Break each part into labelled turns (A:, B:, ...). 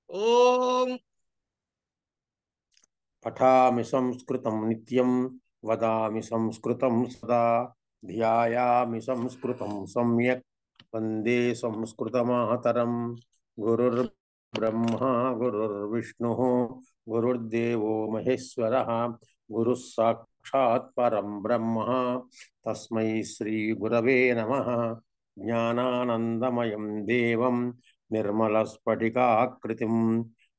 A: ఓం
B: పఠామి సంస్కృతం నిత్యం వదామి సంస్కృతం సదా ధ్యాయామి సంస్కృతం సమ్యక్ వందే సంస్కృతమాతరం గురుర్బ్రహ్మా గురుర్విష్ణుః గురుర్దేవో మహేశ్వరః గురుః సాక్షాత్ పరం బ్రహ్మ తస్మై శ్రీ గురవే నమః జ్ఞానానందమయం దేవం నిర్మలస్ఫటికాకృతిం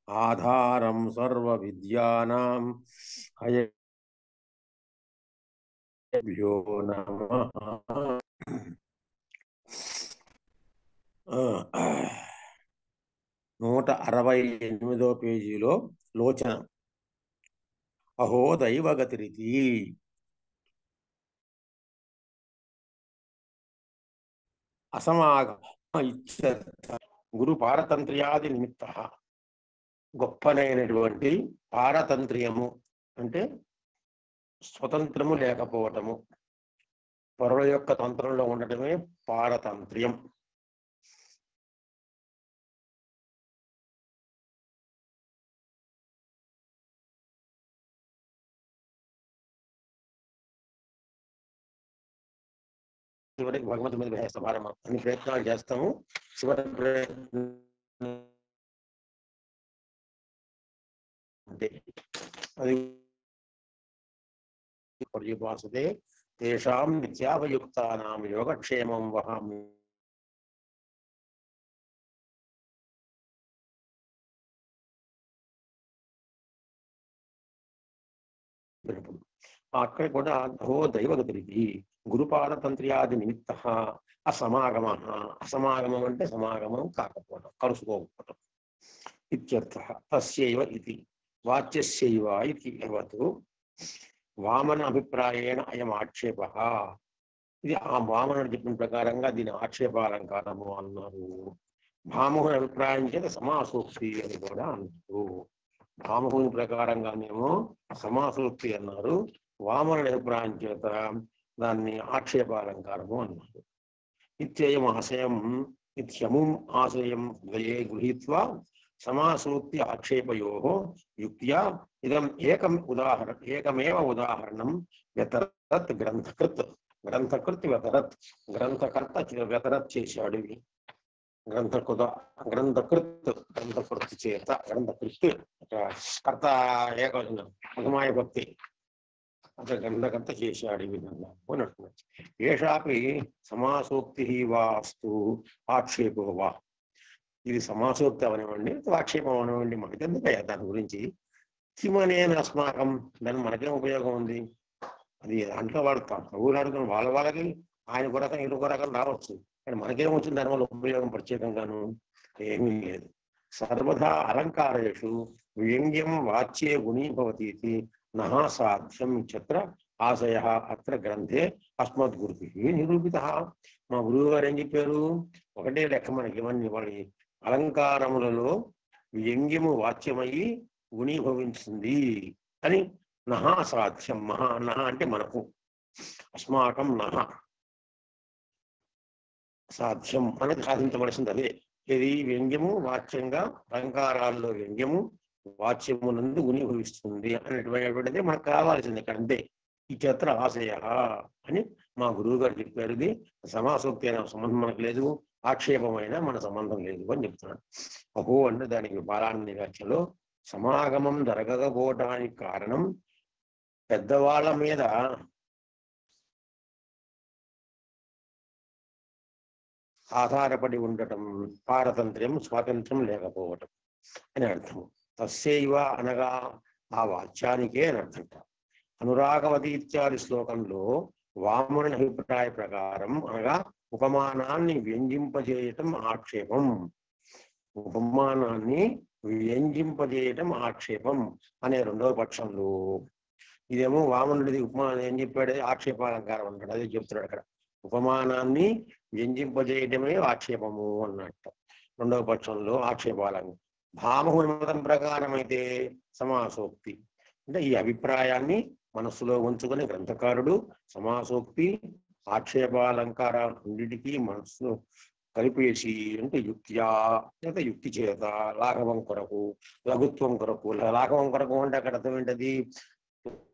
B: ఆధారం సర్వ విద్యానాం హయభ్యో నమః. 168వ పేజీలో లోచనం. అహో దైవగతిరితి. అసమాగమ గురు పారతంత్ర్యాది నిమిత్త. గొప్పనైనటువంటి పారతంత్ర్యము అంటే స్వతంత్రము లేకపోవటము, పరుల యొక్క తంత్రంలో ఉండటమే పారతంత్ర్యం. చివరికి భగవంతుడి మీద వేస్తాం భారం. అన్ని ప్రయత్నాలు చేస్తాము, చివరి ప్రయత్నం అది పర్యుపాసతే తేషాం నిత్యావయుక్తానాం యోగక్షేమం వహామి. అక్కడ కూడా అహో దైవగతిరితి గురుపారతంత్ర్యాది నిమిత్త అసమాగమ. అసమాగమం అంటే సమాగమం కాకపోవడం, కలుసుకోకపోవడం ఇత్యర్థః. తస్యైవ ఇది వాచ్యస్యైవ ఇది యవతు వామన అభిప్రాయేణ అయం ఆక్షేప. ఇది ఆ వామనుడు చెప్పిన ప్రకారంగా దీని ఆక్షేపాలంకారము అన్నారు. భామహుని అభిప్రాయం చేత సమాసూక్తి అని కూడా అన్నారు. భామహుని ప్రకారంగానేమో సమాసూక్తి అన్నారు, వామనుడి అభిప్రాయం చేత దాన్ని ఆక్షేపాలంకారము అన్నారు. ఇత్యయం ఆశయం ఇత్యముం ఆశయం ద్వయే గృహీత్వా సమాసూక్తి ఆక్షేపయోః యుక్త్యా ఇదం ఏకమేవ ఉదాహరణం వ్యతరత్ గ్రంథకృత్. గ్రంథకృత్ వ్యతరత్, గ్రంథకర్త వ్యతరత్ చేశాడు. గ్రంథకృత్ చేత, గ్రంథకృత్ కర్త ఏకవచనం మధుమాయ భక్తి, అతను గ్రంథకర్త చేశాడు ఈ విధంగా అన్నట్టు. ఏషాపి సమాసోక్తి వాస్తు ఆక్షేపో వా. ఇది సమాసోక్తి అవనివ్వండి, ఆక్షేపం అవనివ్వండి, మనకి ఎందుకయ్యా దాని గురించి. కిమనేన అస్మాకం, దాన్ని మనకేం ఉపయోగం ఉంది? అది దాంట్లో వాడు ప్రభువులు అడుగుతున్న వాళ్ళకి ఆయన కొరకం ఇరు కొరకం రావచ్చు, కానీ మనకేం వచ్చింది దానివల్ల ఉపయోగం ప్రత్యేకంగాను? ఏమీ లేదు. సర్వదా అలంకారేషు వ్యంగ్యం వాచ్యే గుణీభవతి నహా సాధ్యం ఇత్యత్ర ఆశయ అత్ర గ్రంథే అస్మద్గురుభి నిరూపిత. మా గురువు గారు ఏం చెప్పారు? ఒకటే లెక్క మనకి ఇవన్నీ వాడి అలంకారములలో వ్యంగ్యము వాచ్యమయ్యి గుణీభవించింది అని. నహా సాధ్యం, నహ అంటే మనకు, అస్మాకం నహ సాధ్యం అనేది సాధించవలసింది అదే. ఇది వ్యంగ్యము వాచ్యంగా, అలంకారాల్లో వ్యంగ్యము వాచ్యమునందు గుణీభవిస్తుంది అనేటువంటిది మనకు కావాల్సింది ఇక్కడ. అంతే. ఈ చిత్ర ఆశయ అని మా గురువు గారు చెప్పారు. ఇది సమాసోక్తి అయిన సంబంధం మనకు లేదు, ఆక్షేపమైన మన సంబంధం లేదు అని చెప్తున్నాడు. అహో అంటే దానికి బాలాన్ని వ్యాఖ్యలో సమాగమం జరగకపోవడానికి కారణం పెద్దవాళ్ళ మీద ఆధారపడి ఉండటం, పారతంత్ర్యం స్వాతంత్ర్యం లేకపోవటం అని అర్థము. తస్యైవ అనగా ఆ వాచ్యానికే అని అర్థంట. అనురాగవతి ఇత్యాది శ్లోకంలో వామనుని అభిప్రాయ ప్రకారం అనగా ఉపమానాన్ని వ్యంజింపజేయటం ఆక్షేపం. ఉపమానాన్ని వ్యంజింపజేయటం ఆక్షేపం అనే రెండవ పక్షంలో, ఇదేమో వామనుడిది ఉపమానం ఏం చెప్పాడు? ఆక్షేపాలంకారం అంటాడు. అదే చెప్తున్నాడు అక్కడ. ఉపమానాన్ని వ్యంజింపజేయటమే ఆక్షేపము అన్నట్టు. రెండవ పక్షంలో ఆక్షేపాలను. భామహుని మతం ప్రకారం అయితే సమాసోక్తి అంటే ఈ అభిప్రాయాన్ని మనస్సులో ఉంచుకొని గ్రంథకారుడు సమాసోక్తి ఆక్షేపాలంకారాలన్నిటికీ మనస్సు కలిపేసి అంటే యుక్త్యా లేదా యుక్తి చేత లాఘవం కొరకు లఘుత్వం కొరకు లాఘవం కొరకు అంటే అక్కడ అర్థం ఏంటది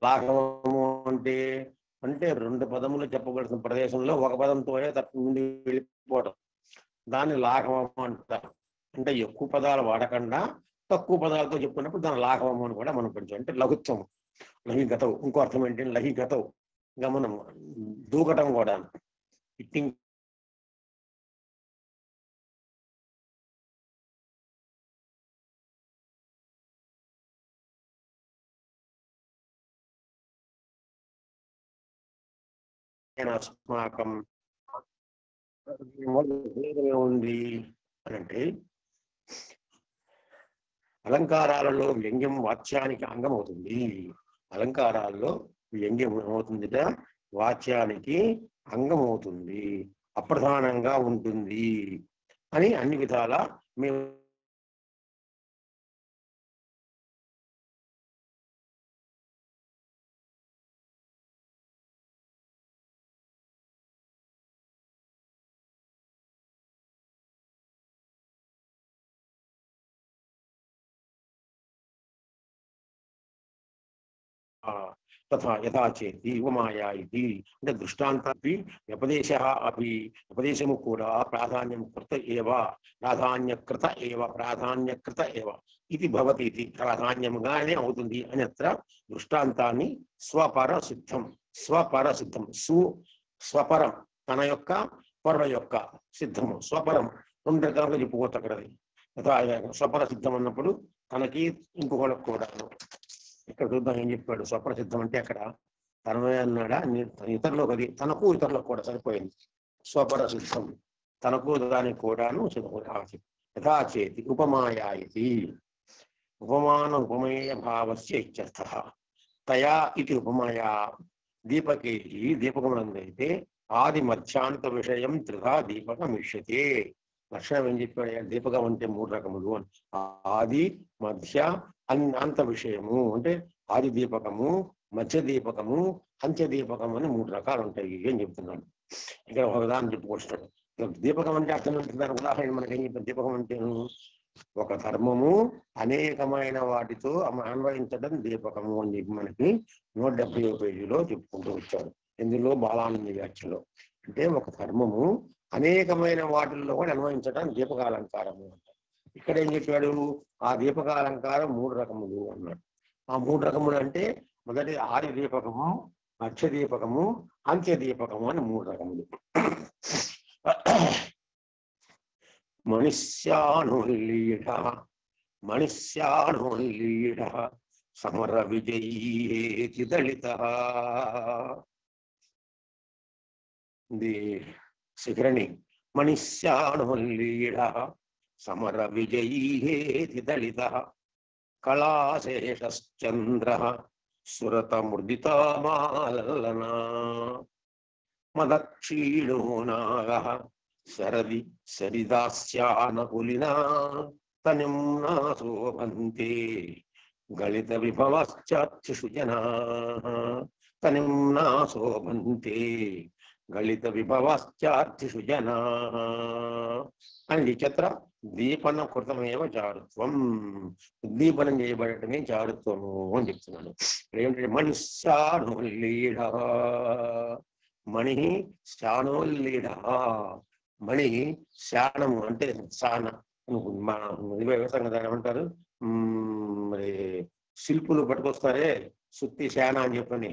B: లాఘవము అంటే అంటే రెండు పదములు చెప్పబడిన ప్రదేశంలో ఒక పదంతోనే తప్ప ముందు వెళ్ళిపోవడం దాన్ని లాఘవము అంటారు అంటే ఎక్కువ పదాలు వాడకుండా తక్కువ పదాలతో చెప్పుకున్నప్పుడు దాని లాఘవము అని కూడా మనం కొంచెం అంటే లఘుత్వం లఘిగతం ఇంకో అర్థం ఏంటంటే లఘిగతం గమనం దూకటం కూడా ఇట్టింగ్ అస్మాకం ఉంది అని అంటే అలంకారాలలో వ్యంగ్యం వాచ్యానికి అంగం అవుతుంది అలంకారాల్లో వ్యంగ్యం ఏమవుతుందిట వాచ్యానికి అంగం అవుతుంది అప్రధానంగా ఉంటుంది అని అన్ని విధాల మేము తథా యథా చేతి ఉపమాయా ఇది అంటే దృష్టాంతాపి వ్యపదేశः అపి ఉపదేశము కూడా ప్రాధాన్యం కృత ఏవ ప్రాధాన్యకృత ఏవ ఇది భవతి ఇది ప్రాధాన్యముగానే అవుతుంది అని అత్ర దృష్టాంతాన్ని స్వపర సిద్ధం స్వపరం తన యొక్క పర యొక్క సిద్ధము స్వపరం రెండు రకాలుగా చెప్పుకోవచ్చు అక్కడ స్వపర సిద్ధం అన్నప్పుడు తనకి ఇంకొకళ్ళకు కూడాను ఇక్కడ చూద్దాం ఏం చెప్పాడు స్వప్న సిద్ధం అంటే అక్కడ తనమే అన్నాడా ఇతరులకు అది తనకు ఇతరులకు కూడా సరిపోయింది స్వపర సిద్ధం తనకు దానికి కూడాను యథాచేతి ఉపమాయా ఇది ఉపమాన ఉపమేయ భావస్య ఇత్యర్థః తయా ఇది ఉపమాయా దీపకేజీ దీపకమునందైతే ఆది మధ్యాంత విషయం త్రిధా దీపకమిష్యతే లక్షణం ఏం చెప్పాడు దీపకం అంటే మూడు రకములు అని ఆది మధ్య అంత విషయము అంటే ఆది దీపకము మధ్య దీపకము అంత్య దీపకం అని మూడు రకాలు ఉంటాయి ఏం చెప్తున్నాడు ఇక్కడ ఒకదాన్ని చెప్పుకొస్తాడు దీపకం అంటే అర్థం దాని ఉదాహరణ మనకి ఏం చెప్పారు దీపకం అంటే ఒక ధర్మము అనేకమైన వాటితో అన్వయించడం దీపకము అని చెప్పి మనకి 170వ పేజీలో చెప్పుకుంటూ వచ్చాడు ఇందులో బాలానంద వ్యాఖ్యలో అంటే ఒక ధర్మము అనేకమైన వాటిల్లో కూడా అన్వయించడం దీపకాలంకారము అంటారు ఇక్కడ ఏం చెప్పాడు ఆ దీపకాలంకారం మూడు రకములు అన్నాడు ఆ మూడు రకములు అంటే మొదటి ఆది దీపకము మధ్య దీపకము అంత్య దీపకము అని మూడు రకములు మణిష్యానులీఢ సమర విజయేతి దళిత శిఖరణి మణిష్యానులీఢ సమర విజయేతి దళిత కళాశేషశ్చంద్ర సురత ముర్దితామాలనా మదక్షీణో నాగః శరది సరిదాస్యానకులినా తనింనా శోభంతే గళిత విభవశ్చార్చిషు జనాః తనింనా శోభంతే గళిత విభవశ్చార్చిషు జనాః అని చిత్ర దీపన కృతమేవ చారుత్వం ఉద్దీపనం చేయబడటమే చారుత్వము అని చెప్తున్నాడు ఏమిటంటే మణిశానోల్లీఢ మణి శానోల్లీఢ మణి శానము అంటే శాన వ్యవసాయం దాని ఏమంటారు మరి శిల్పులు పట్టుకొస్తారే సుత్తి శాన అని చెప్పని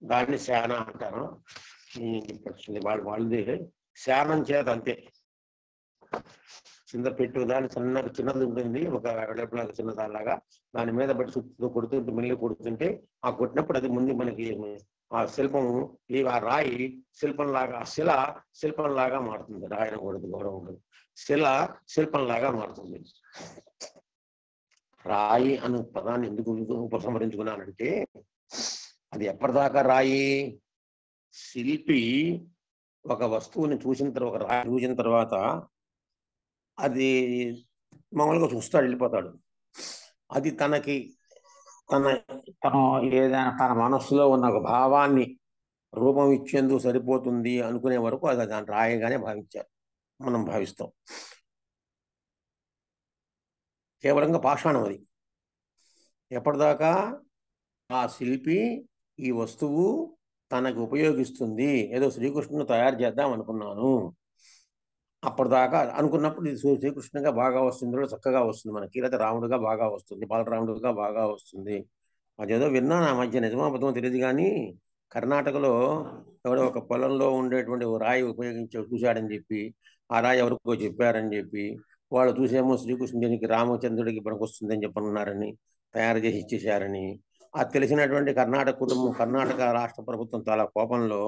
B: దాన్ని శాన అంటారు వాళ్ళది శానం చేత అంతే కింద పెట్టు దాని చిన్నది ఉంటుంది ఒక వెడల్పులాగా చిన్నదానిలాగా దాని మీద బట్టి చుట్టూ కొడుతుంటే మిల్లి కొడుతుంటే ఆ కొట్టినప్పుడు అది ముందు మనకి ఆ శిల్పము ఆ రాయి శిల్పంలాగా శిల శిల్పంలాగా మారుతుంది రాయన కూడదు గౌరవం ఉండదు శిల శిల్పంలాగా మారుతుంది రాయి అనే పదాన్ని ఎందుకు ఉపసంహరించుకున్నానంటే అది ఎప్పటిదాకా రాయి శిల్పి ఒక వస్తువుని చూసిన తర్వాత ఒక రాయి చూసిన తర్వాత అది మామూలుగా చూస్తాడు వెళ్ళిపోతాడు అది తనకి తన ఏదైనా తన మనస్సులో ఉన్న ఒక భావాన్ని రూపం ఇచ్చేందుకు సరిపోతుంది అనుకునే వరకు అది దాన్ని రాయగానే భావించారు మనం భావిస్తాం. కేవలంగా పాషాణం అది. ఎప్పటిదాకా ఆ శిల్పి ఈ వస్తువు తనకు ఉపయోగిస్తుంది, ఏదో శ్రీకృష్ణుని తయారు చేద్దాం అనుకున్నాను, అప్పటిదాకా అనుకున్నప్పుడు ఇది శ్రీకృష్ణుగా బాగా వస్తుంది, చక్కగా వస్తుంది మనకి, లేదా రాముడుగా బాగా వస్తుంది, బాలరాముడుగా బాగా వస్తుంది. అదేదో విన్నా నా మధ్య, నిజమో అబద్ధమో తెలియదు కానీ, కర్ణాటకలో ఎవడో ఒక పొలంలో ఉండేటువంటి ఓ రాయి ఉపయోగించి చూశాడని చెప్పి, ఆ రాయి ఎవరికో చెప్పారని చెప్పి, వాళ్ళు చూసేమో శ్రీకృష్ణుడికి రామచంద్రుడికి పనికొస్తుందని చెప్పనున్నారని తయారు చేసి ఇచ్చేశారని, ఆ తెలిసినటువంటి కర్ణాటక కుటుంబం, కర్ణాటక రాష్ట్ర ప్రభుత్వం చాలా కోపంలో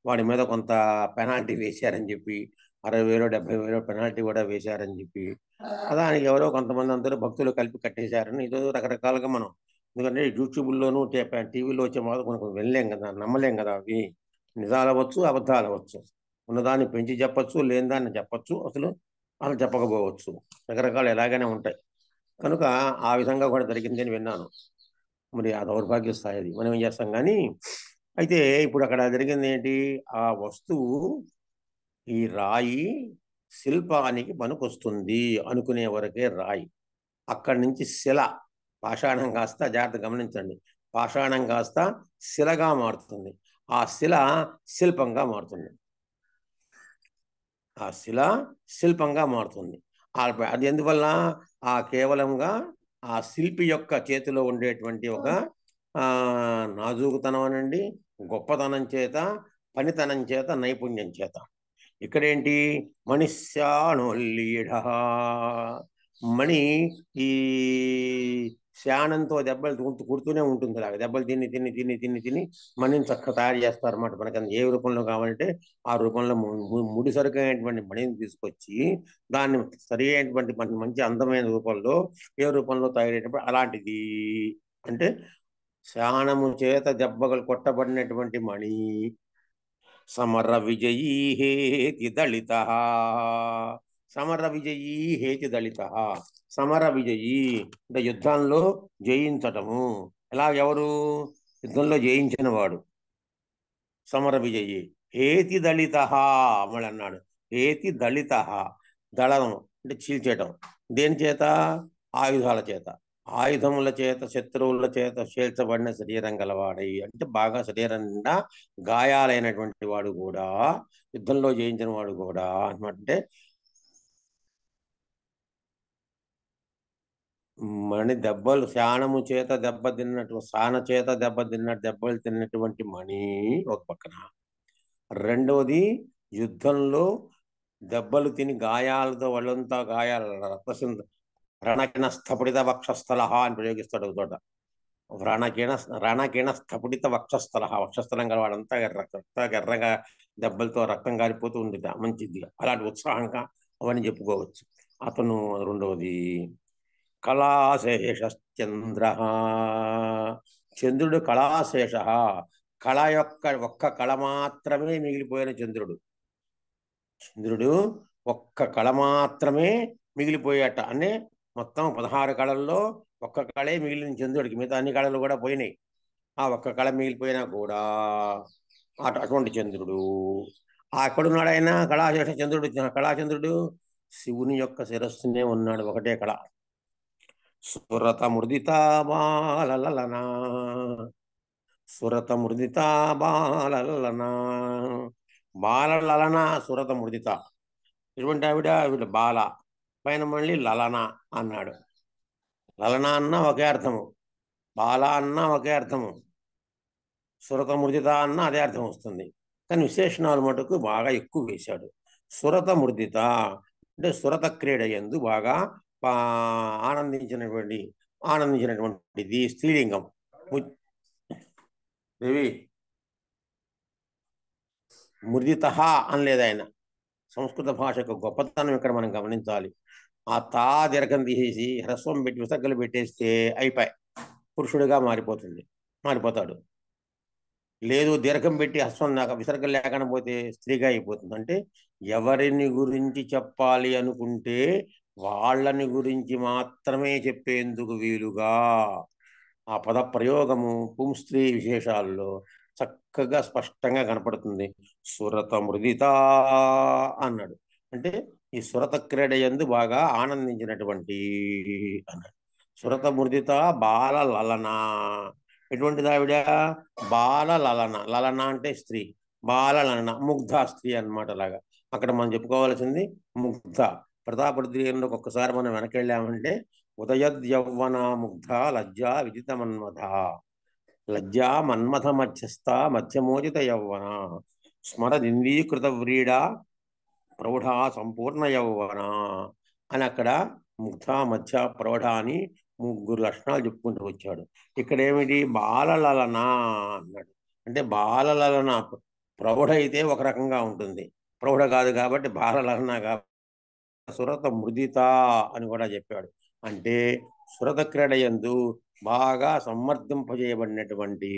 B: వాడి మీద కొంత పెనాల్టీ వేశారని చెప్పి, 60,000 70,000 పెనాల్టీ కూడా వేశారని చెప్పి, దానికి ఎవరో కొంతమంది అందరూ భక్తులు కలిపి కట్టేశారని, ఏదో రకరకాలుగా మనం, ఎందుకంటే యూట్యూబ్లోను టీవీలో వచ్చే మాత్రం కొన్ని వెళ్ళలేం కదా, నమ్మలేం కదా, అవి నిజాలు అవ్వచ్చు, అబద్ధాలు అవ్వచ్చు, ఉన్నదాన్ని పెంచి చెప్పచ్చు, లేని దాన్ని చెప్పచ్చు, అసలు అసలు చెప్పకపోవచ్చు, రకరకాలు ఎలాగైనా ఉంటాయి. కనుక ఆ విధంగా కూడా జరిగింది అని విన్నాను. మరి ఆ దౌర్భాగ్య స్థాయి అది, మనం ఏం చేస్తాం కానీ. అయితే ఇప్పుడు అక్కడ జరిగింది ఏంటి, ఆ వస్తువు, ఈ రాయి శిల్పానికి పనికొస్తుంది అనుకునే వరకే రాయి, అక్కడి నుంచి శిల, పాషాణం కాస్త, జాగ్రత్త గమనించండి, పాషాణం కాస్త శిలగా మారుతుంది, ఆ శిల శిల్పంగా మారుతుంది, ఆ శిల శిల్పంగా మారుతుంది. అది ఎందువల్ల, ఆ కేవలంగా ఆ శిల్పి యొక్క చేతిలో ఉండేటువంటి ఒక నాజూకుతనం అనండి, గొప్పతనం చేత, పనితనం చేత, నైపుణ్యం చేత. ఇక్కడేంటి, మణిశాణోల్లీఢ, మణి ఈ శానంతో దెబ్బలు కుడుతూనే ఉంటుంది, అలాగే దెబ్బలు తిని తిని తిని తిని తిని మణిని చక్కగా తయారు చేస్తారన్నమాట. మనకి ఏ రూపంలో కావాలంటే ఆ రూపంలో ముడి సరుకైనటువంటి మణిని తీసుకొచ్చి దాన్ని సరి అయినటువంటి మంచి అందమైన రూపంలో, ఏ రూపంలో తయారైనప్పుడు అలాంటిది. అంటే శానము చేత దెబ్బలు కొట్టబడినటువంటి మణి, సమర విజయీ హేతి దళిత, సమర విజయీ హేతి దళిత, సమర విజయీ అంటే యుద్ధంలో జయించటము, ఎలా, ఎవరు యుద్ధంలో జయించిన వాడు, సమర విజయీ హేతి దళిత, మళ్ళీ అన్నాడు హేతి దళిత, దళనం అంటే చీల్చేయటం, దేని చేత, ఆయుధాల చేత, ఆయుధముల చేత, శత్రువుల చేత చీల్చబడిన శరీరం గలవాడై, అంటే బాగా శరీరం నిండా గాయాలైనటువంటి వాడు కూడా, యుద్ధంలో జయించిన వాడు కూడా అంటే మణి దెబ్బలు, శానము చేత దెబ్బతిన్నట్టు, సాన చేత దెబ్బలు తిన్నటువంటి మణి ఒక పక్కన, రెండవది యుద్ధంలో దెబ్బలు తిని గాయాలతో వాళ్ళంతా గాయాల రక్తసింధ, రణకిణ స్థపడిత వక్షస్థల అని ప్రయోగిస్తాడు ఒక చోట, రణకిణ స్థపడిత వక్షస్థల, వక్షస్థలం గల వాడంతా ఎర్రగా దెబ్బలతో రక్తం గారిపోతూ ఉండేది, మంచిది, అలాంటి ఉత్సాహంగా అవన్నీ చెప్పుకోవచ్చు. అతను రెండవది కళాశేషశ్చంద్ర, చంద్రుడు కళాశేష, కళ యొక్క ఒక్క కళ మాత్రమే మిగిలిపోయిన చంద్రుడు, చంద్రుడు ఒక్క కళ మాత్రమే మిగిలిపోయాట, అంటే మొత్తం 16 కళల్లో ఒక్క కళే మిగిలిన చంద్రుడికి, మిగతా అన్ని కళలు కూడా పోయినాయి, ఆ ఒక్క కళ మిగిలిపోయినా కూడా అటువంటి చంద్రుడు. ఎక్కడున్నాడు ఆయన, కళాశేష చంద్రుడు, కళాచంద్రుడు శివుని యొక్క శిరస్సునే ఉన్నాడు, ఒకటే కళ. సురత ముర్దితా బాలలనా, సురత ముర్దితా బాలలనా, బాలలన సురత ముర్దిత, ఇటువంటి ఆవిడ బాల, పైన మళ్ళీ లలన అన్నాడు, లలన అన్న ఒకే అర్థము, బాల అన్న ఒకే అర్థము, సురత ముర్దిత అన్న అదే అర్థం వస్తుంది, కానీ విశేషణాలు మటుకు బాగా ఎక్కువ వేశాడు. సురత ముర్దిత అంటే సురత క్రీడ యందు బాగా ఆనందించినటువంటిది స్త్రీలింగం. దేవి ముర్దిత అనలేదు ఆయన, సంస్కృత భాష యొక్క గొప్పతనం ఇక్కడ మనం గమనించాలి. ఆ తా దీర్ఘం తీసేసి హ్రస్వం పెట్టి విసర్గలు పెట్టేస్తే అయిపోయి పురుషుడిగా మారిపోతాడు. లేదు దీర్ఘం పెట్టి హ్రస్వం విసర్గలు లేకుండా పోతే స్త్రీగా అయిపోతుంది. అంటే ఎవరిని గురించి చెప్పాలి అనుకుంటే వాళ్ళని గురించి మాత్రమే చెప్పేందుకు వీలుగా ఆ పద ప్రయోగము పుంస్త్రీ విశేషాల్లో చక్కగా స్పష్టంగా కనపడుతుంది. సురత మృదిత అన్నాడు. అంటే ఈ సురత క్రీడ యందు బాగా ఆనందించినటువంటి అన్నాడు. సురత ముదిత బాల లలన. ఎటువంటిది ఆవిడ? బాల లలన. లలన అంటే స్త్రీ, బాల లలన ముగ్ధ స్త్రీ అన్నమాట. అలాగా అక్కడ మనం చెప్పుకోవాల్సింది ముగ్ధ. ప్రతాపరుద్రీయంలోకి ఒక్కసారి మనం వెనక్కి వెళ్ళామంటే ఉదయద్యౌవన ముగ్ధ లజ్జా విదిత మన్మథ. లజ్జా మన్మథ మధ్యస్థ మధ్యమోచిత యౌవన స్మరదిందీకృత వ్రీడా ప్రౌఢ సంపూర్ణ యౌవన అని అక్కడ ముగ్ధ మధ్య ప్రౌఢ అని ముగ్గురు లక్షణాలు చెప్పుకుంటూ వచ్చాడు. ఇక్కడ ఏమిటి? బాలలలన అన్నాడు. అంటే బాలలలన ప్రౌఢ అయితే ఒక రకంగా ఉంటుంది, ప్రౌఢ కాదు కాబట్టి బాలలలన కాబట్టి సురత మృదిత అని కూడా చెప్పాడు. అంటే సురత క్రీడ యందు బాగా సమ్మర్దింపజేయబడినటువంటి,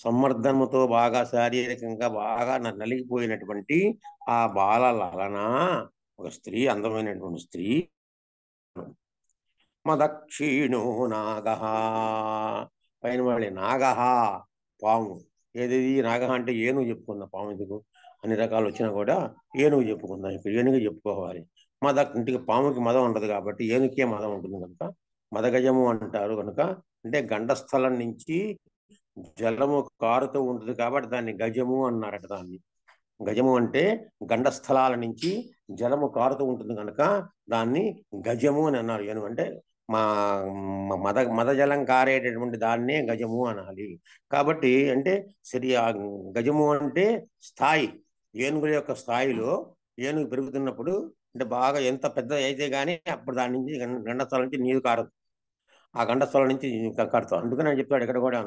B: సమ్మర్దనముతో బాగా శారీరకంగా బాగా నలిగిపోయినటువంటి ఆ బాల లలన ఒక స్త్రీ, అందమైనటువంటి స్త్రీ. మదక్షీణో నాగ. పైన మళ్ళీ నాగ పాము. ఏది నాగ అంటే ఏనుగు చెప్పుకుందాం, పాము ఎందుకు అన్ని రకాలు వచ్చినా కూడా ఏనుగు చెప్పుకుందాం. ఇప్పుడు ఏనుగు చెప్పుకోవాలి. మద ఇంటికి పాముకి మదం ఉండదు కాబట్టి ఏనుగుకే మదం ఉంటుంది కనుక మదగజము అంటారు. కనుక అంటే గండస్థలం నుంచి జలము కారుతూ ఉంటుంది కాబట్టి దాన్ని గజము అన్నారట. దాన్ని గజము అంటే గండస్థలాల నుంచి జలము కారుతూ ఉంటుంది కనుక దాన్ని గజము అని అన్నారు. ఏనుగు అంటే మా మదజలం కారేటటువంటి దాన్నే గజము అనాలి. కాబట్టి అంటే గజము అంటే స్థాయి, ఏనుగుల యొక్క స్థాయిలో ఏనుగు పెరుగుతున్నప్పుడు అంటే బాగా ఎంత పెద్ద అయితే కానీ అప్పుడు దాని నుంచి గండస్థలం నుంచి నీరు కారదు, ఆ గండస్థలం నుంచి కడతాం. అందుకని నేను చెప్తాడు ఇక్కడ కూడా,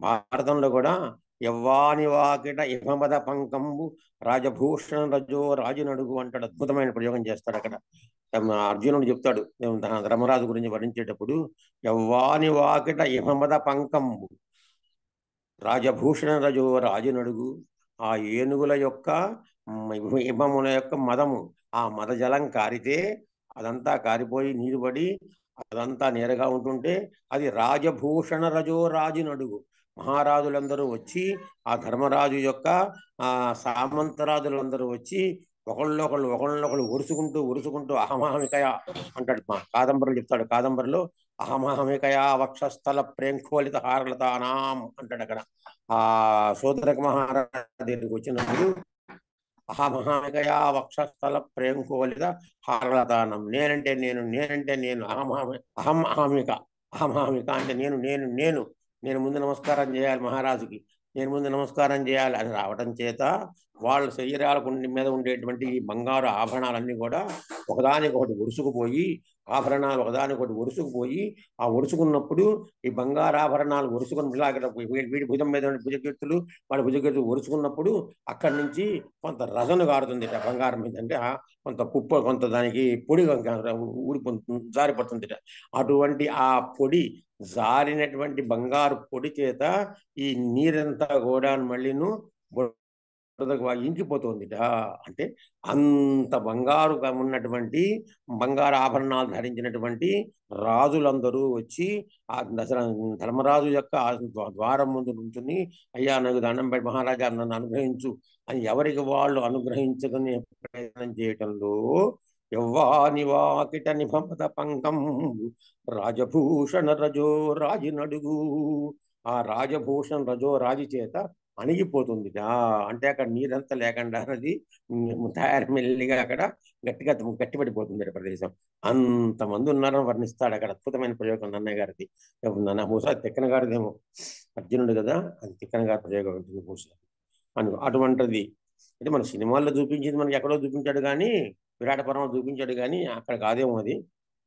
B: భారతంలో కూడా యవ్వాని వాకిట ఇహమద పంకంబు రాజభూషణ రజో రాజునడుగు అంటాడు. అద్భుతమైన ప్రయోగం చేస్తాడు అక్కడ. అర్జునుడు చెప్తాడు ధర్మరాజు గురించి వర్ణించేటప్పుడు, యవ్వాని వాకిట ఇహమద పంకంబు రాజభూషణ రజో రాజునడుగు. ఆ ఏనుగుల యొక్క హిమముల యొక్క మదము, ఆ మద జలం కారితే అదంతా కారిపోయి నీరు పడి అదంతా నేరగా ఉంటుంటే అది రాజభూషణ రజో రాజునడుగు. మహారాజులందరూ వచ్చి ఆ ధర్మరాజు యొక్క సామంతరాజులందరూ వచ్చి ఒకళ్ళొకళ్ళు ఒరుసుకుంటూ అహమహమికయ అంటాడు. మా కాదంబరిలో చెప్తాడు. కాదంబరిలో అహమహమికయా వక్షస్థల ప్రేంఖోలిత హారలతానాం అంటాడు. అక్కడ ఆ సోదరక మహారాజు దగ్గరికి వచ్చినప్పుడు అహమహమికయా వక్షస్థల ప్రేంఖోలిత హారలతానం. నేనంటే నేను అహంహామిక అంటే నేను ముందు నమస్కారం చేయాలి మహారాజుకి, నేను ముందు నమస్కారం చేయాలి అని రావటం చేత వాళ్ళ శరీరాల మీద ఉండేటువంటి బంగారు ఆభరణాలన్నీ కూడా ఒకదానికొకటి ఒరుసుకుపోయి, ఆభరణాలు ఒకదానికొకటి ఒరుసుకుపోయి, ఆ ఒరుసుకున్నప్పుడు ఈ బంగారు ఆభరణాలు ఒరుసుకుని వీడి భుజం మీద భుజకీర్తులు వాడి భుజకీర్తులు ఒరుసుకున్నప్పుడు అక్కడి నుంచి కొంత రజను కారుతుంది బంగారం మీద. అంటే కొంత కొంత దానికి పొడి జారిపడుతుంది. అటువంటి ఆ పొడి జారినటువంటి బంగారు పొడి చేత ఈ నీరంతా కూడా మళ్ళీను ఇంకిపోతుంది. అంటే అంత బంగారు ఉన్నటువంటి బంగారు ఆభరణాలు ధరించినటువంటి రాజులందరూ వచ్చి ఆ ధర్మరాజు యొక్క ద్వారం ముందు నుంచుని, అయ్యా నాకు దండం పెట్టి మహారాజా నన్ను అనుగ్రహించు అని ఎవరికి వాళ్ళు అనుగ్రహించుకునే ప్రయత్నం చేయటంలో యవ్వాని వాకిట నిభమత పంకం రాజభూషణ రజో రాజునడుగు. ఆ రాజభూషణ రజో రాజు చేత అణిగిపోతుంది. అంటే అక్కడ నీరంతా లేకుండా అది తయారు మెల్లిగా అక్కడ గట్టిపడిపోతుంది ప్రదేశం. అంతమంది ఉన్నారని వర్ణిస్తాడు అక్కడ. అద్భుతమైన ప్రయోగం నన్నయ్య గారిది. బహుశా తిక్కన గారిదేమో, అర్జునుడు కదా, అది తిక్కన గారి ప్రయోగం ఉంటుంది బహుశా అటువంటిది. అంటే మన సినిమాల్లో చూపించింది మనకి ఎక్కడో చూపించాడు కానీ, విరాటపురం చూపించాడు కానీ అక్కడ కాదేమో, అది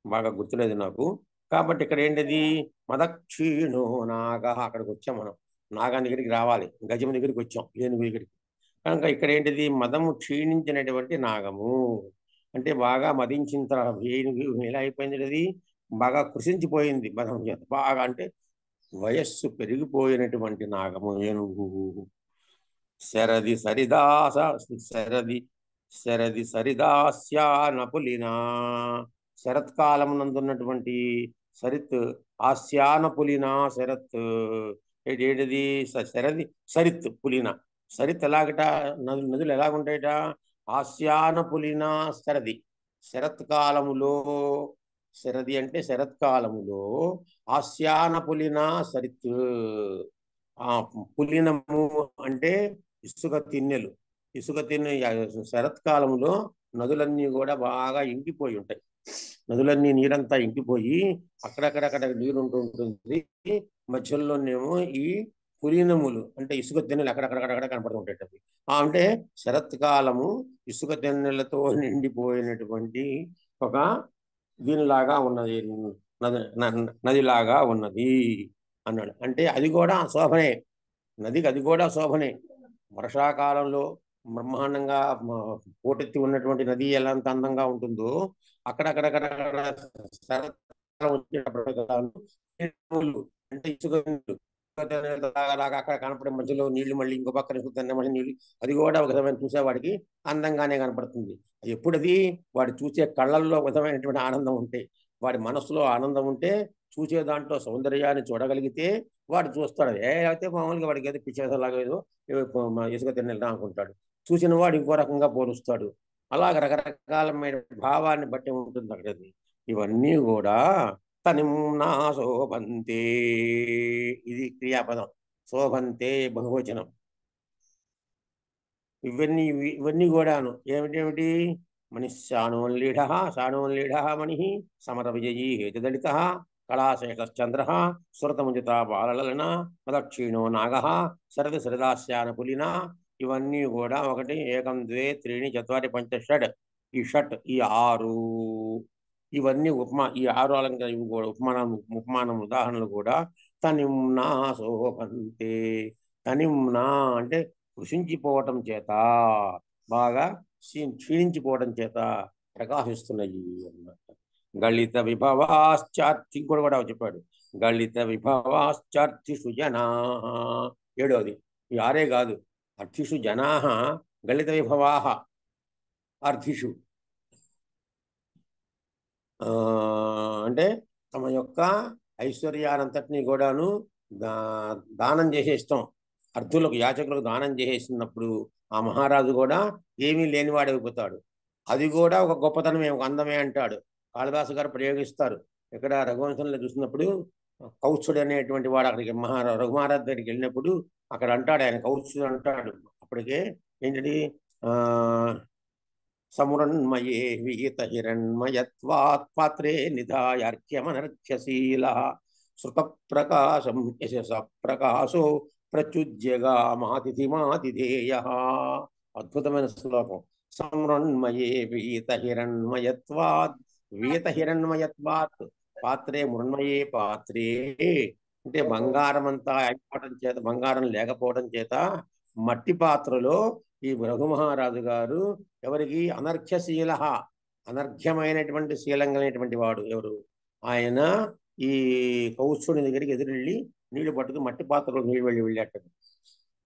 B: బాగా గుర్తులేదు నాకు. కాబట్టి ఇక్కడ ఏంటిది? మదక్షీణో నాగ. అక్కడికి వచ్చాం మనం, నాగాని దగ్గరికి రావాలి, గజము దగ్గరికి వచ్చాం, ఏనుగు దగ్గరికి. కనుక ఇక్కడ ఏంటిది? మదము క్షీణించినటువంటి నాగము అంటే బాగా మదించిన తర్వాత ఏనుగు ఎలా అయిపోయింది? అది బాగా కృషించిపోయింది మదం చేత బాగా. అంటే వయస్సు పెరిగిపోయినటువంటి నాగము ఏనుగు. శరది సరిదాస శరది సరిదాస్యానపులినా. శరత్కాలం నందున్నటువంటి సరిత్ ఆస్యాన పులినా. శరత్ ఏంటిది? శరది సరిత్ పులిన. సరిత్ ఎలాగట? నదులు ఎలాగుంటాయట? ఆస్యాన పులినా శరది, శరత్కాలములో, శరది అంటే శరత్కాలములో, ఆస్యాన పులినా సరిత్, ఆ పులినము అంటే ఇసుక తిన్నెలు, ఇసుక తిన్నె శరత్కాలంలో నదులన్నీ కూడా బాగా ఇంకిపోయి ఉంటాయి. నదులన్నీ నీరంతా ఇంకిపోయి అక్కడక్కడక్కడ నీరు ఉంటుంది. మధ్యలోనేమో ఈ పులినములు అంటే ఇసుక తెన్నెలు అక్కడక్కడక్కడ కనపడుతుంటాయి. అంటే శరత్కాలము ఇసుక తెన్నెలతో నిండిపోయినటువంటి ఒక దీనిలాగా ఉన్నది, నదిలాగా ఉన్నది అన్నాడు. అంటే అది కూడా శోభనే, నదికి అది కూడా శోభనే. వర్షాకాలంలో బ్రహ్మాండంగా పోటెత్తి ఉన్నటువంటి నది ఎలా అంత అందంగా ఉంటుందో, అక్కడక్కడక్కడ అంటే ఇసుక లాగా అక్కడ కనపడే మధ్యలో నీళ్లు, మళ్ళీ ఇంకో పక్కన మళ్ళీ నీళ్లు, అది కూడా ఒక విధమైన చూసేవాడికి అందంగానే కనపడుతుంది. ఎప్పుడది వాడు చూసే కళ్ళల్లో ఒక విధమైనటువంటి ఆనందం ఉంటే, వాడి మనసులో ఆనందం ఉంటే, చూసే దాంట్లో సౌందర్యాన్ని చూడగలిగితే వాడు చూస్తాడు. అయితే మామూలుగా వాడికి ఏదో పిచ్చేసలాగా ఏదో ఇసుక తిన్నెలు అనుకుంటాడు. చూసిన వాడు ఇంకో రకంగా పోలుస్తాడు. అలాగ రకరకాలమైన భావాన్ని బట్టి ఉంటుంది అక్కడ. ఇవన్నీ కూడా తనిమ్నా శోభంతే, ఇది క్రియాపదం. శోభంతే బహువచనం. ఇవన్నీ కూడాను ఏమిటేమిటి? మనిషానోల్లీఢ, శానోల్లీఢ మణి, సమర విజయీ హేతుదళిత, కళాశేఖశ్చంద్ర, సురతముజిత బాలలన, మదక్షీణో నాగ, శరద శరదాస్యాన పులిన. ఇవన్నీ కూడా ఒకటి, ఏకం ద్వే త్రీణి చత్వారి పంచ షడ్, ఈ షట్ ఈ ఆరు, ఇవన్నీ ఈ ఆరు అలంకార ఇవి కూడా ఉపమానం ఉదాహరణలు కూడా. తనిమ్నా శోభంతే, తనిమ్నా అంటే కృషించిపోవటం చేత, బాగా క్షీణించిపోవడం చేత ప్రకాశిస్తున్నాయి అన్నమాట. గళిత విభవాశ్చార్థి కూడా చెప్పాడు. గళిత విభవాశ్చార్థిషు జనా, ఏడోది. ఈ ఆరే కాదు, అర్థిషు జనా గళిత విభవాహ, అర్థిషు అంటే తమ యొక్క ఐశ్వర్యానంతటినీ కూడాను దానం చేసేస్తాం. అర్థులకు, యాచకులకు దానం చేసేసినప్పుడు ఆ మహారాజు కూడా ఏమీ లేనివాడైపోతాడు. అది కూడా ఒక గొప్పతనమే, ఒక అందమే అంటాడు. కాళిదాసు గారు ప్రయోగిస్తారు. ఇక్కడ రఘువంశంలో చూసినప్పుడు కౌత్సుడు అనేటువంటి వాడు అక్కడికి రఘుమహారాజు దగ్గరికి వెళ్ళినప్పుడు అక్కడ అంటాడు, ఆయన కౌత్సుడు అంటాడు. అప్పటికే ఏంటది, సమురన్మయే వీత హిరణ్మయత్వాత్ పాత్రే నిధాయార్ఘ్యమనర్ఘ్యశీల, శృత ప్రకాశం యశస ప్రకాశో ప్రచుజ్యగామాతిథిమాతిథేయ. అద్భుతమైన శ్లోకం. సమురన్మయే వీత హిరణ్మయత్వాత్, వీత హిరణ్మయత్వాత్, పాత్రే మృణ్మయే, పాత్రే అంటే బంగారం అంతా అయిపోవడం చేత, బంగారం లేకపోవడం చేత మట్టి పాత్రలో ఈ రఘుమహారాజు గారు ఎవరికి అనర్ఘ్యశీల, అనర్ఘ్యమైనటువంటి శీలం కలిగినటువంటి వాడు ఎవరు? ఆయన ఈ కౌత్సుని దగ్గరికి ఎదురెళ్ళి నీళ్లు పట్టుకు మట్టి పాత్రలో నీళ్ళు వెళ్ళాట.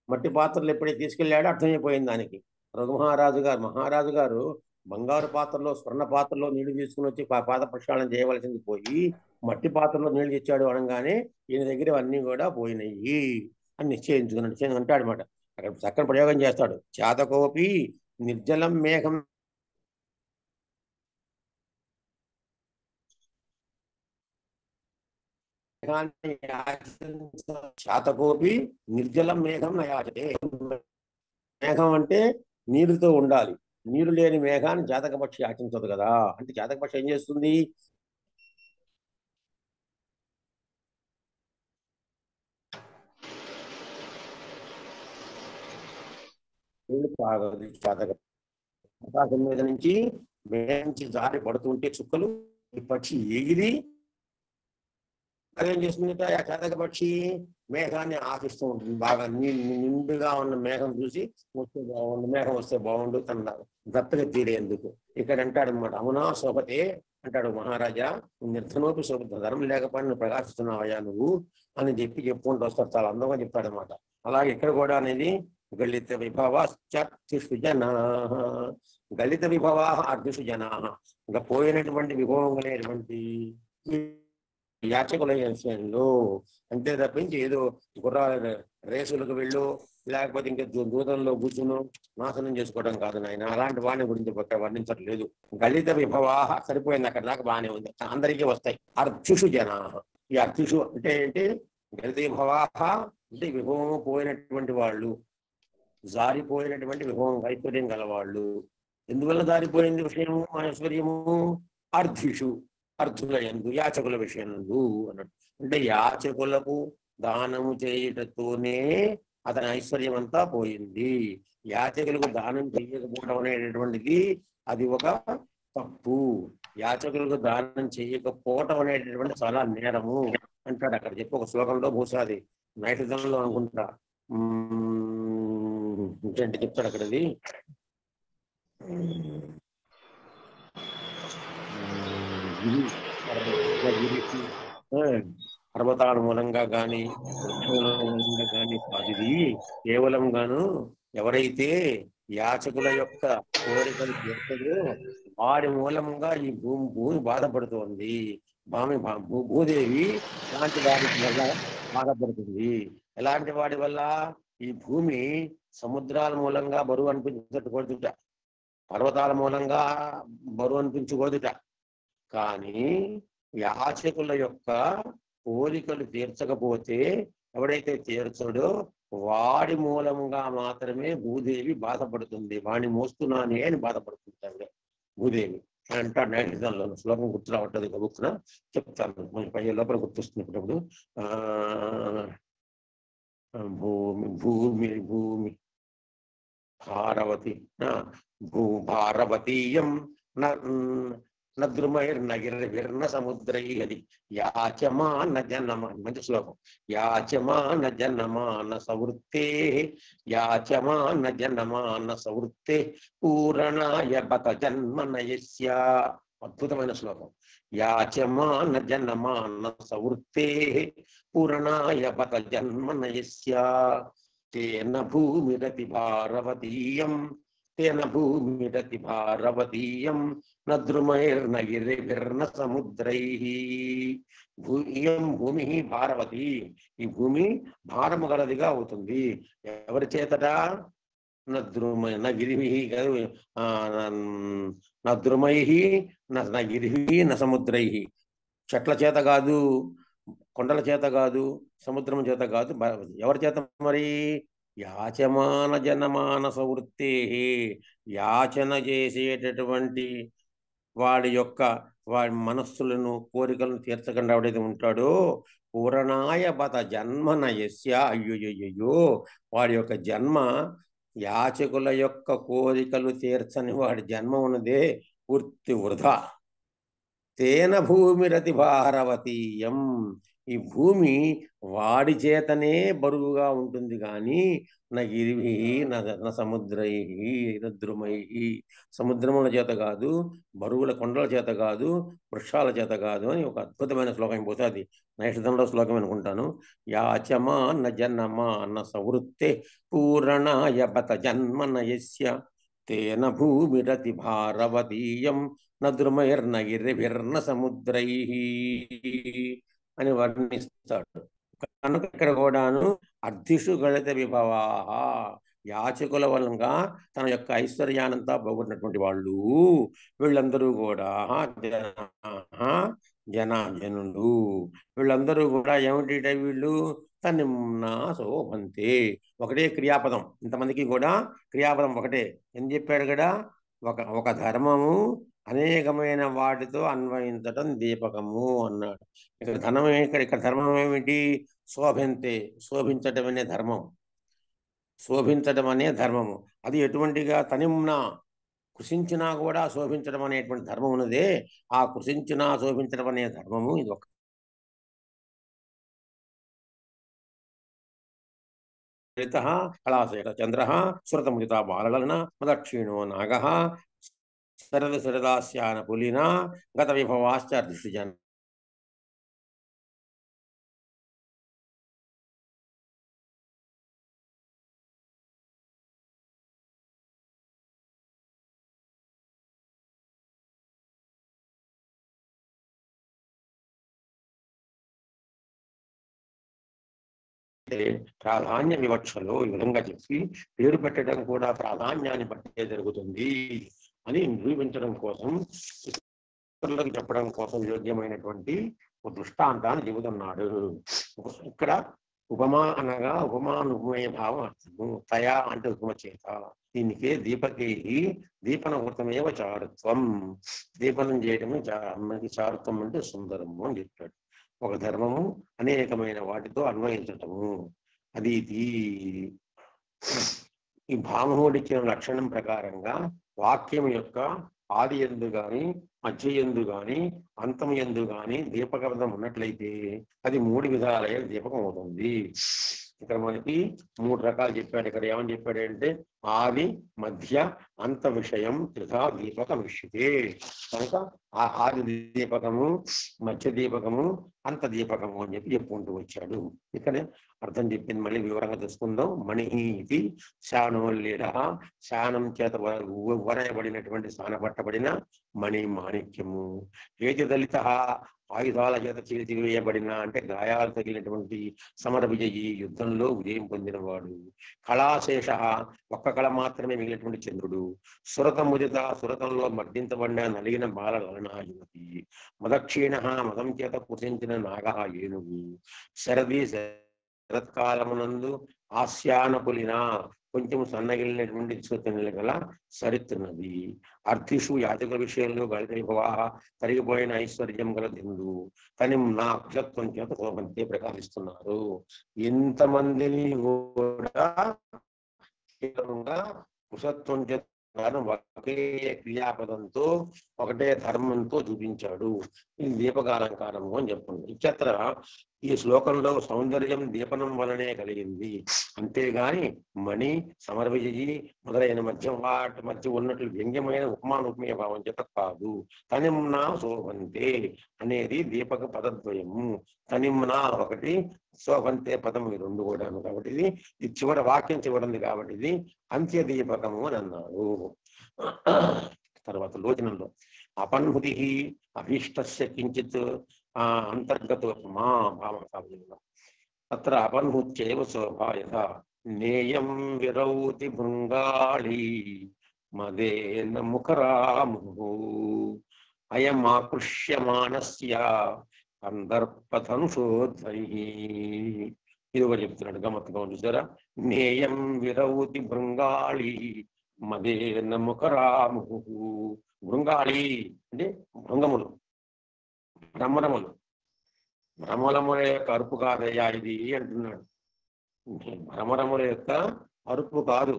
B: మట్టి పాత్రలు ఎప్పుడైతే తీసుకెళ్ళాడో అర్థమైపోయింది దానికి. మహారాజు గారు బంగారు పాత్రలో, స్వర్ణ పాత్రలో నీళ్లు తీసుకుని వచ్చి పాద ప్రక్షాళన చేయవలసింది పోయి మట్టి పాత్రలో నీళ్లు తెచ్చాడు అనగానే ఈయన దగ్గర అన్నీ కూడా పోయినాయి అని నిశ్చయించుకుని అంటాడు అనమాట. అక్కడ చక్కని ప్రయోగం చేస్తాడు. చాతకోపి నిర్జలం మేఘం, శాతకోపి నిర్జలం మేఘం నయాచతే. మేఘం అంటే నీరుతో ఉండాలి, నీరు లేని మేఘాన్ని జాతక పక్షి యాచించదు కదా. అంటే జాతక పక్షి ఏం చేస్తుంది? నీళ్లు తాగదు. జాతక ఆకాశం మీద నుంచి మేఘంచి జారి పడుతుంటే చుక్కలు, ఈ పక్షి ఎగిరి అదేం చేస్తుంది? ఆ జాతక పక్షి మేఘాన్ని ఆశిస్తూ ఉంటుంది. బాగా నిండుగా ఉన్న మేఘం చూసి వస్తే బాగుండు, మేఘం వస్తే బాగుండు తన దత్తగా తీరేందుకు. ఇక్కడ అంటాడు అనమాట, అవునా శోభతే అంటాడు మహారాజా, నిర్ధనోపి శోభ, ధర్మం లేకపోయినా ప్రకాశిస్తున్నావయ్యా నువ్వు అని చెప్పుకుంటూ వస్తాడు. చాలా అందంగా చెప్తాడు అనమాట. అలాగే ఇక్కడ కూడా అనేది గళిత విభవాశ్చర్తిషు జనా, గళిత విభవా అర్ధిషు జనా, ఇంకా పోయినటువంటి విభవం అనేటువంటి యాచకుల విషయంలో. అంతే తప్పించి ఏదో గుర్ర రేసులకు వెళ్ళు, లేకపోతే ఇంకా దూతంలో కూర్చును నాశనం చేసుకోవడం కాదు నాయన. అలాంటి వాణి గురించి వర్ణించట్లేదు. గళిత విభవాహ సరిపోయింది, అక్కడ దాకా బాగానే ఉంది, అందరికీ వస్తాయి. అర్థుషు జనా, ఈ అర్థుషు అంటే ఏంటి? గళిత విభవాహ అంటే విభవము పోయినటువంటి వాళ్ళు, జారిపోయినటువంటి విభవం ఐశ్వర్యం గలవాళ్ళు. ఎందువల్ల జారిపోయింది విషయము ఐశ్వర్యము? అర్థిషు, అర్థుల యందు, యాచకుల విషయంలో అన్నట్టు. అంటే యాచకులకు దానము చేయుటతోనే అతని ఐశ్వర్యం అంతా పోయింది. యాచకులకు దానం చేయకపోవడం అనేటటువంటిది అది ఒక తప్పు. యాచకులకు దానం చేయకపోవటం అనేటటువంటి చాలా నేరము అంటాడు అక్కడ చెప్పి ఒక శ్లోకంలో. బహుశా అది నైషధంలో అనుకుంటా. ఇంకేంటి చెప్తాడు అక్కడది. పర్వతాల మూలంగా గాని వృక్షముల మూలంగా గాని కాదు, ఇది కేవలం గాను ఎవరైతే యాచకుల యొక్క కోరికలు తీర్చదో వారి మూలంగా ఈ భూమి బాధపడుతోంది. భూదేవి ఎలాంటి వారి వల్ల బాధపడుతుంది? ఎలాంటి వాడి వల్ల? ఈ భూమి సముద్రాల మూలంగా బరువు అనిపించకూడదుట, పర్వతాల మూలంగా బరువు అనిపించకూడదుట. కానీ యాచకుల యొక్క కోరికలు తీర్చకపోతే, ఎవడైతే తీర్చడో వాడి మూలంగా మాత్రమే భూదేవి బాధపడుతుంది. వాడిని మోస్తున్నానే అని బాధపడుతుంటాడు భూదేవి అంటాడు నైషధంలో. శ్లోకం గుర్తు రావట్లేదు, గబుక్కున చెప్తాను, మనకి పై లోపల గుర్తొస్తున్నప్పుడు. భూమి భూమి భూమి భారవతి భారవతీయం నద్రుమైర్నగిర్విర్న సముద్రై. అది యాచమాన జనమాన, మంచి శ్లోకం. యాచమాన జనమాన సవృత్తే, యాచమాన జనమాన సవృత్తే పూరణాయ బత జన్మనయస్య. అద్భుతమైన శ్లోకం. యాచమాన జనమాన సవృత్తే పూరణాయ బత జన్మనయస్య. తేన భూమిరతి భారవతీయం, తేన భూమిరతి భారవతీయం నద్రుమైర్నగిరిభిర్న సముద్రై. భూమి భారవతి, ఈ భూమి భారము గలదిగా అవుతుంది. ఎవరి చేతట? నద్రుమై నగిరిభి నద్రుమై నగిరిభి సముద్రై. చెట్ల చేత కాదు, కొండల చేత కాదు, సముద్రం చేత కాదు, ఎవరి చేత మరి? యాచమాన జనమానస వృత్తే, యాచన చేసేటటువంటి వాడి మనస్సులను కోరికలను తీర్చకుండా ఎవడైతే ఉంటాడో, పూరణాయ బత జన్మన యస్య. అయ్యోయ్యో, వాడి యొక్క జన్మ, యాచకుల యొక్క కోరికలు తీర్చని వాడి జన్మ ఉన్నదే పూర్తి వృధా. తేన భూమిరతి భారవతీయం, ఈ భూమి వాడి చేతనే బరువుగా ఉంటుంది కానీ నగిరిభి న సముద్రై నద్రుమై, సముద్రముల చేత కాదు, బరువుల కొండల చేత కాదు, వృక్షాల చేత కాదు అని ఒక అద్భుతమైన శ్లోకం పోతుంది. నైషధంలో శ్లోకం అనుకుంటాను. యాచమాన జనమాన సవృత్తే పూరణాయ బత జన్మనయస్య. తేన భూమిరతి భారవతీయం నద్రుమైర్నగిరిభిర్న సముద్రై అని వర్ణిస్తాడు. కనుక ఇక్కడ కూడాను అర్థిషు గళిత విభవాహ, యాచకుల వలంగా తన యొక్క ఐశ్వర్యానంతా పోగొట్టినటువంటి వాళ్ళు వీళ్ళందరూ కూడా జనులు. వీళ్ళందరూ కూడా ఏమిటి? వీళ్ళు తనిమ్నా శోభంతే. ఒకటే క్రియాపదం, ఇంతమందికి కూడా క్రియాపదం ఒకటే. ఏం చెప్పాడు కదా? ఒక ధర్మము అనేకమైన వాటితో అన్వయించటం దీపకము అన్నాడు. ఇక్కడ ధర్మం ఏమిటి? శోభింతే, శోభించటం అనే ధర్మం, శోభించటం అనే ధర్మము. అది ఎటువంటిగా? తనిమ్నా, కృషించినా కూడా శోభించడం అనేటువంటి ధర్మం ఉన్నదే, ఆ కృషించినా శోభించడం అనే ధర్మము ఇది ఒక కళాశేఖ చంద్ర సురతముదిత బాలలన మదక్షిణో నాగ శరద శరదాస్యాన పులిన గత విభవాశ్చర్దిశజన్. ప్రాధాన్య వివక్షలో ఈ విధంగా చెప్పి పేరు పెట్టడం కూడా ప్రాధాన్యాన్ని బట్టే జరుగుతుంది అని నిరూపించడం కోసం, ఇతరులకు చెప్పడం కోసం యోగ్యమైనటువంటి ఒక దృష్టాంతాన్ని చెబుతున్నాడు. ఇక్కడ ఉపమా అనగా ఉపమానుపమేయ భావం అర్థము. తయా అంటే ఉపమ చేత. దీనికే దీపకే దీపన వృతమేవ చారుత్వం. దీపనం చేయడమే మనకి చారుత్వం అంటే సుందరము అని చెప్పాడు. ఒక ధర్మము అనేకమైన వాటితో అన్వయించటము. అది ఈ భామహుడిచ్చిన లక్షణం ప్రకారంగా వాక్యం యొక్క ఆది యందు గాని, మధ్య యందు గాని, అంతం యందు గాని దీపకపదం ఉన్నట్లయితే అది 3 విధాలైన దీపకం అవుతుంది. ఇక్కడ మనకి 3 రకాలు చెప్పాడు. ఇక్కడ ఏమని చెప్పాడంటే ఆది, మధ్య, అంత విషయం త్రిధా దీపకం విషయతే. కనుక ఆ ఆది దీపకము, మధ్య దీపకము, అంత దీపకము అని చెప్పి చెప్పుకుంటూ వచ్చాడు. ఇక్కడ అర్థం చెప్పింది మళ్ళీ వివరంగా తెలుసుకుందాం. మణి ఇది శానోల్లీడ, శానం చేత వరయబడినటువంటి స్థానపట్టబడిన మణి మాణిక్యము. ఏది దళిత ఆయుధాల చేత చేతివేయబడిన అంటే గాయాలు తగిలినటువంటి సమర విజయి, యుద్ధంలో విజయం పొందినవాడు. కళాశేష ఒక్క కళ మాత్రమే మిగిలినటువంటి చంద్రుడు. సురతముదిత సురతంలో మర్దించబడిన నలిగిన బాల లలనా యువతి. మదక్షీణ మదం చేత పుసించిన నాగ ఏనుగు. శరది శరత్కాలమునందు ఆస్యానపులిన కొంచెం సన్నగిలినటువంటి సూచనలు గల సరిత్తున్నది. అర్థిషు యాచకుల విషయంలో గళితైభవ తరిగిపోయిన ఐశ్వర్యం గల దిండు. కానీ నా కుశత్వం చేత శోభంతే ప్రకాశిస్తున్నారు. ఎంతమందిని కూడా కుశత్వం చేత ఒకే క్రియాపదంతో ఒకటే ధర్మంతో చూపించాడు. ఇది దీపకాలంకారము అని చెప్పండి. ఇచ్చత్ర ఈ శ్లోకంలో సౌందర్యం దీపనం వలనే కలిగింది, అంతేగాని మణి, సమరవిజయి మొదలైన వాటి మధ్య ఉన్నట్లు వ్యంగ్యమైన ఉపమానుపమేయ భావం చేత కాదు. తనిమ్నా శోభంతే అనేది దీపక పదద్వయము. తనిమ్నా ఒకటి, శోభంతే పదం ఈ 2 కూడాను. కాబట్టి ఇది చివరి వాక్యం చివరింది కాబట్టి ఇది అంత్య దీపకము అని అన్నారు. తర్వాత లోచనంలో అపన్హుతి అభీష్టస్య కించిత్ అంతర్గతో మా భావం కావ్యంలో అత్ర అపన్హుత్యైవ శోభాయత నేయం విరౌతి భృంగాళి మదేన ముఖరాము అయం ఆకృష్యమానస్య కందర్పధనుషోధ్వై. ఇది కూడా చెప్తున్నాడు గమ్మత్తుగా చూసారా. నేయం విరౌతి భృంగాళి మదేన ముఖరాము. భృంగాళి అంటే భృంగములు, భ్రమరములు. భ్రమరముల యొక్క అరుపు కాదయ్యా ఇది అంటున్నాడు. భ్రమరముల యొక్క అరుపు కాదు.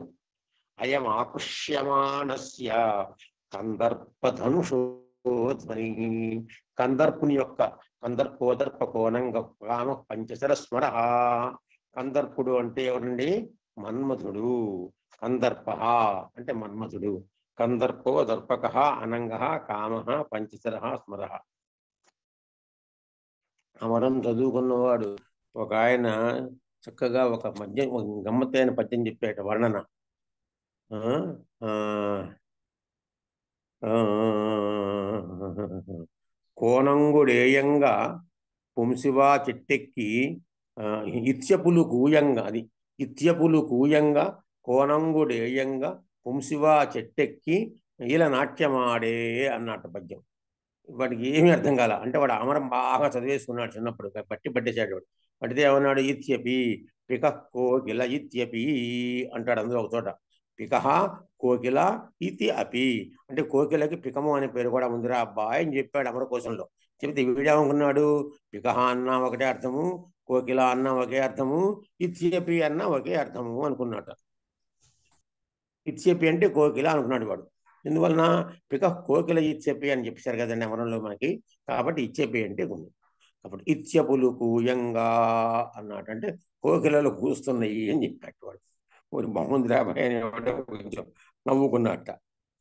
B: అయం ఆకృష్యమానస్య కందర్పధనుషోధ్వని. కందర్పుని యొక్క కందర్పోదర్ప కోనంగ కామ పంచశర స్మర. కందర్పుడు అంటే ఎవరండి? మన్మధుడు. కందర్ప అంటే మన్మధుడు. కందర్పో దర్పక అనంగ కామ పంచశర స్మర. అమరం చదువుకున్నవాడు ఒక ఆయన చక్కగా ఒక గమ్మత్తైన పద్యం చెప్పేట వర్ణన. కోనంగుడేయంగా పుంసివా చెట్టెక్కి ఇత్యపులు కూయంగా, అది ఇత్యపులు కూయంగా కోనంగుడేయంగా పుంసివా చెట్టెక్కి ఇలా నాట్యమాడే అన్నట్టు పద్యం. వాడికి ఏమీ అర్థం కాల. అంటే వాడు అమరం బాగా చదివేసుకున్నాడు చిన్నప్పుడు, పట్టి పట్టేశాడు. వాడు పట్టితే ఏమన్నాడు? ఇత్యపి పిక కోకిల ఇత్యపి అంటాడు. అందులో ఒక చోట పిక కోకిల ఇతి అపి అంటే కోకిలకి పికము అనే పేరు కూడా ఉందిరా అబ్బాయి అని చెప్పాడు అమరకోశంలో. చెప్తే వీడేమనుకున్నాడు? పిక అన్నా ఒకటే అర్థము, కోకిల అన్నా ఒకే అర్థము, ఇత్యపి అన్నా ఒకే అర్థము అనుకున్నాడు. ఇత్యపి అంటే కోకిల అనుకున్నాడు వాడు. ఎందువలన? పిక కోకిల ఇత్యపి అని చెప్పారు కదండి అమరంలో మనకి. కాబట్టి ఇత్యపి అంటే ఉంది. కాబట్టి ఇత్యపులు కూయంగా అన్నట్టు అంటే కోకిలలు కూస్తున్నాయి అని చెప్పాడు వాడు. ఒక బాగుంది రాబాయ్ అని కొంచెం నవ్వుకున్నట్ట.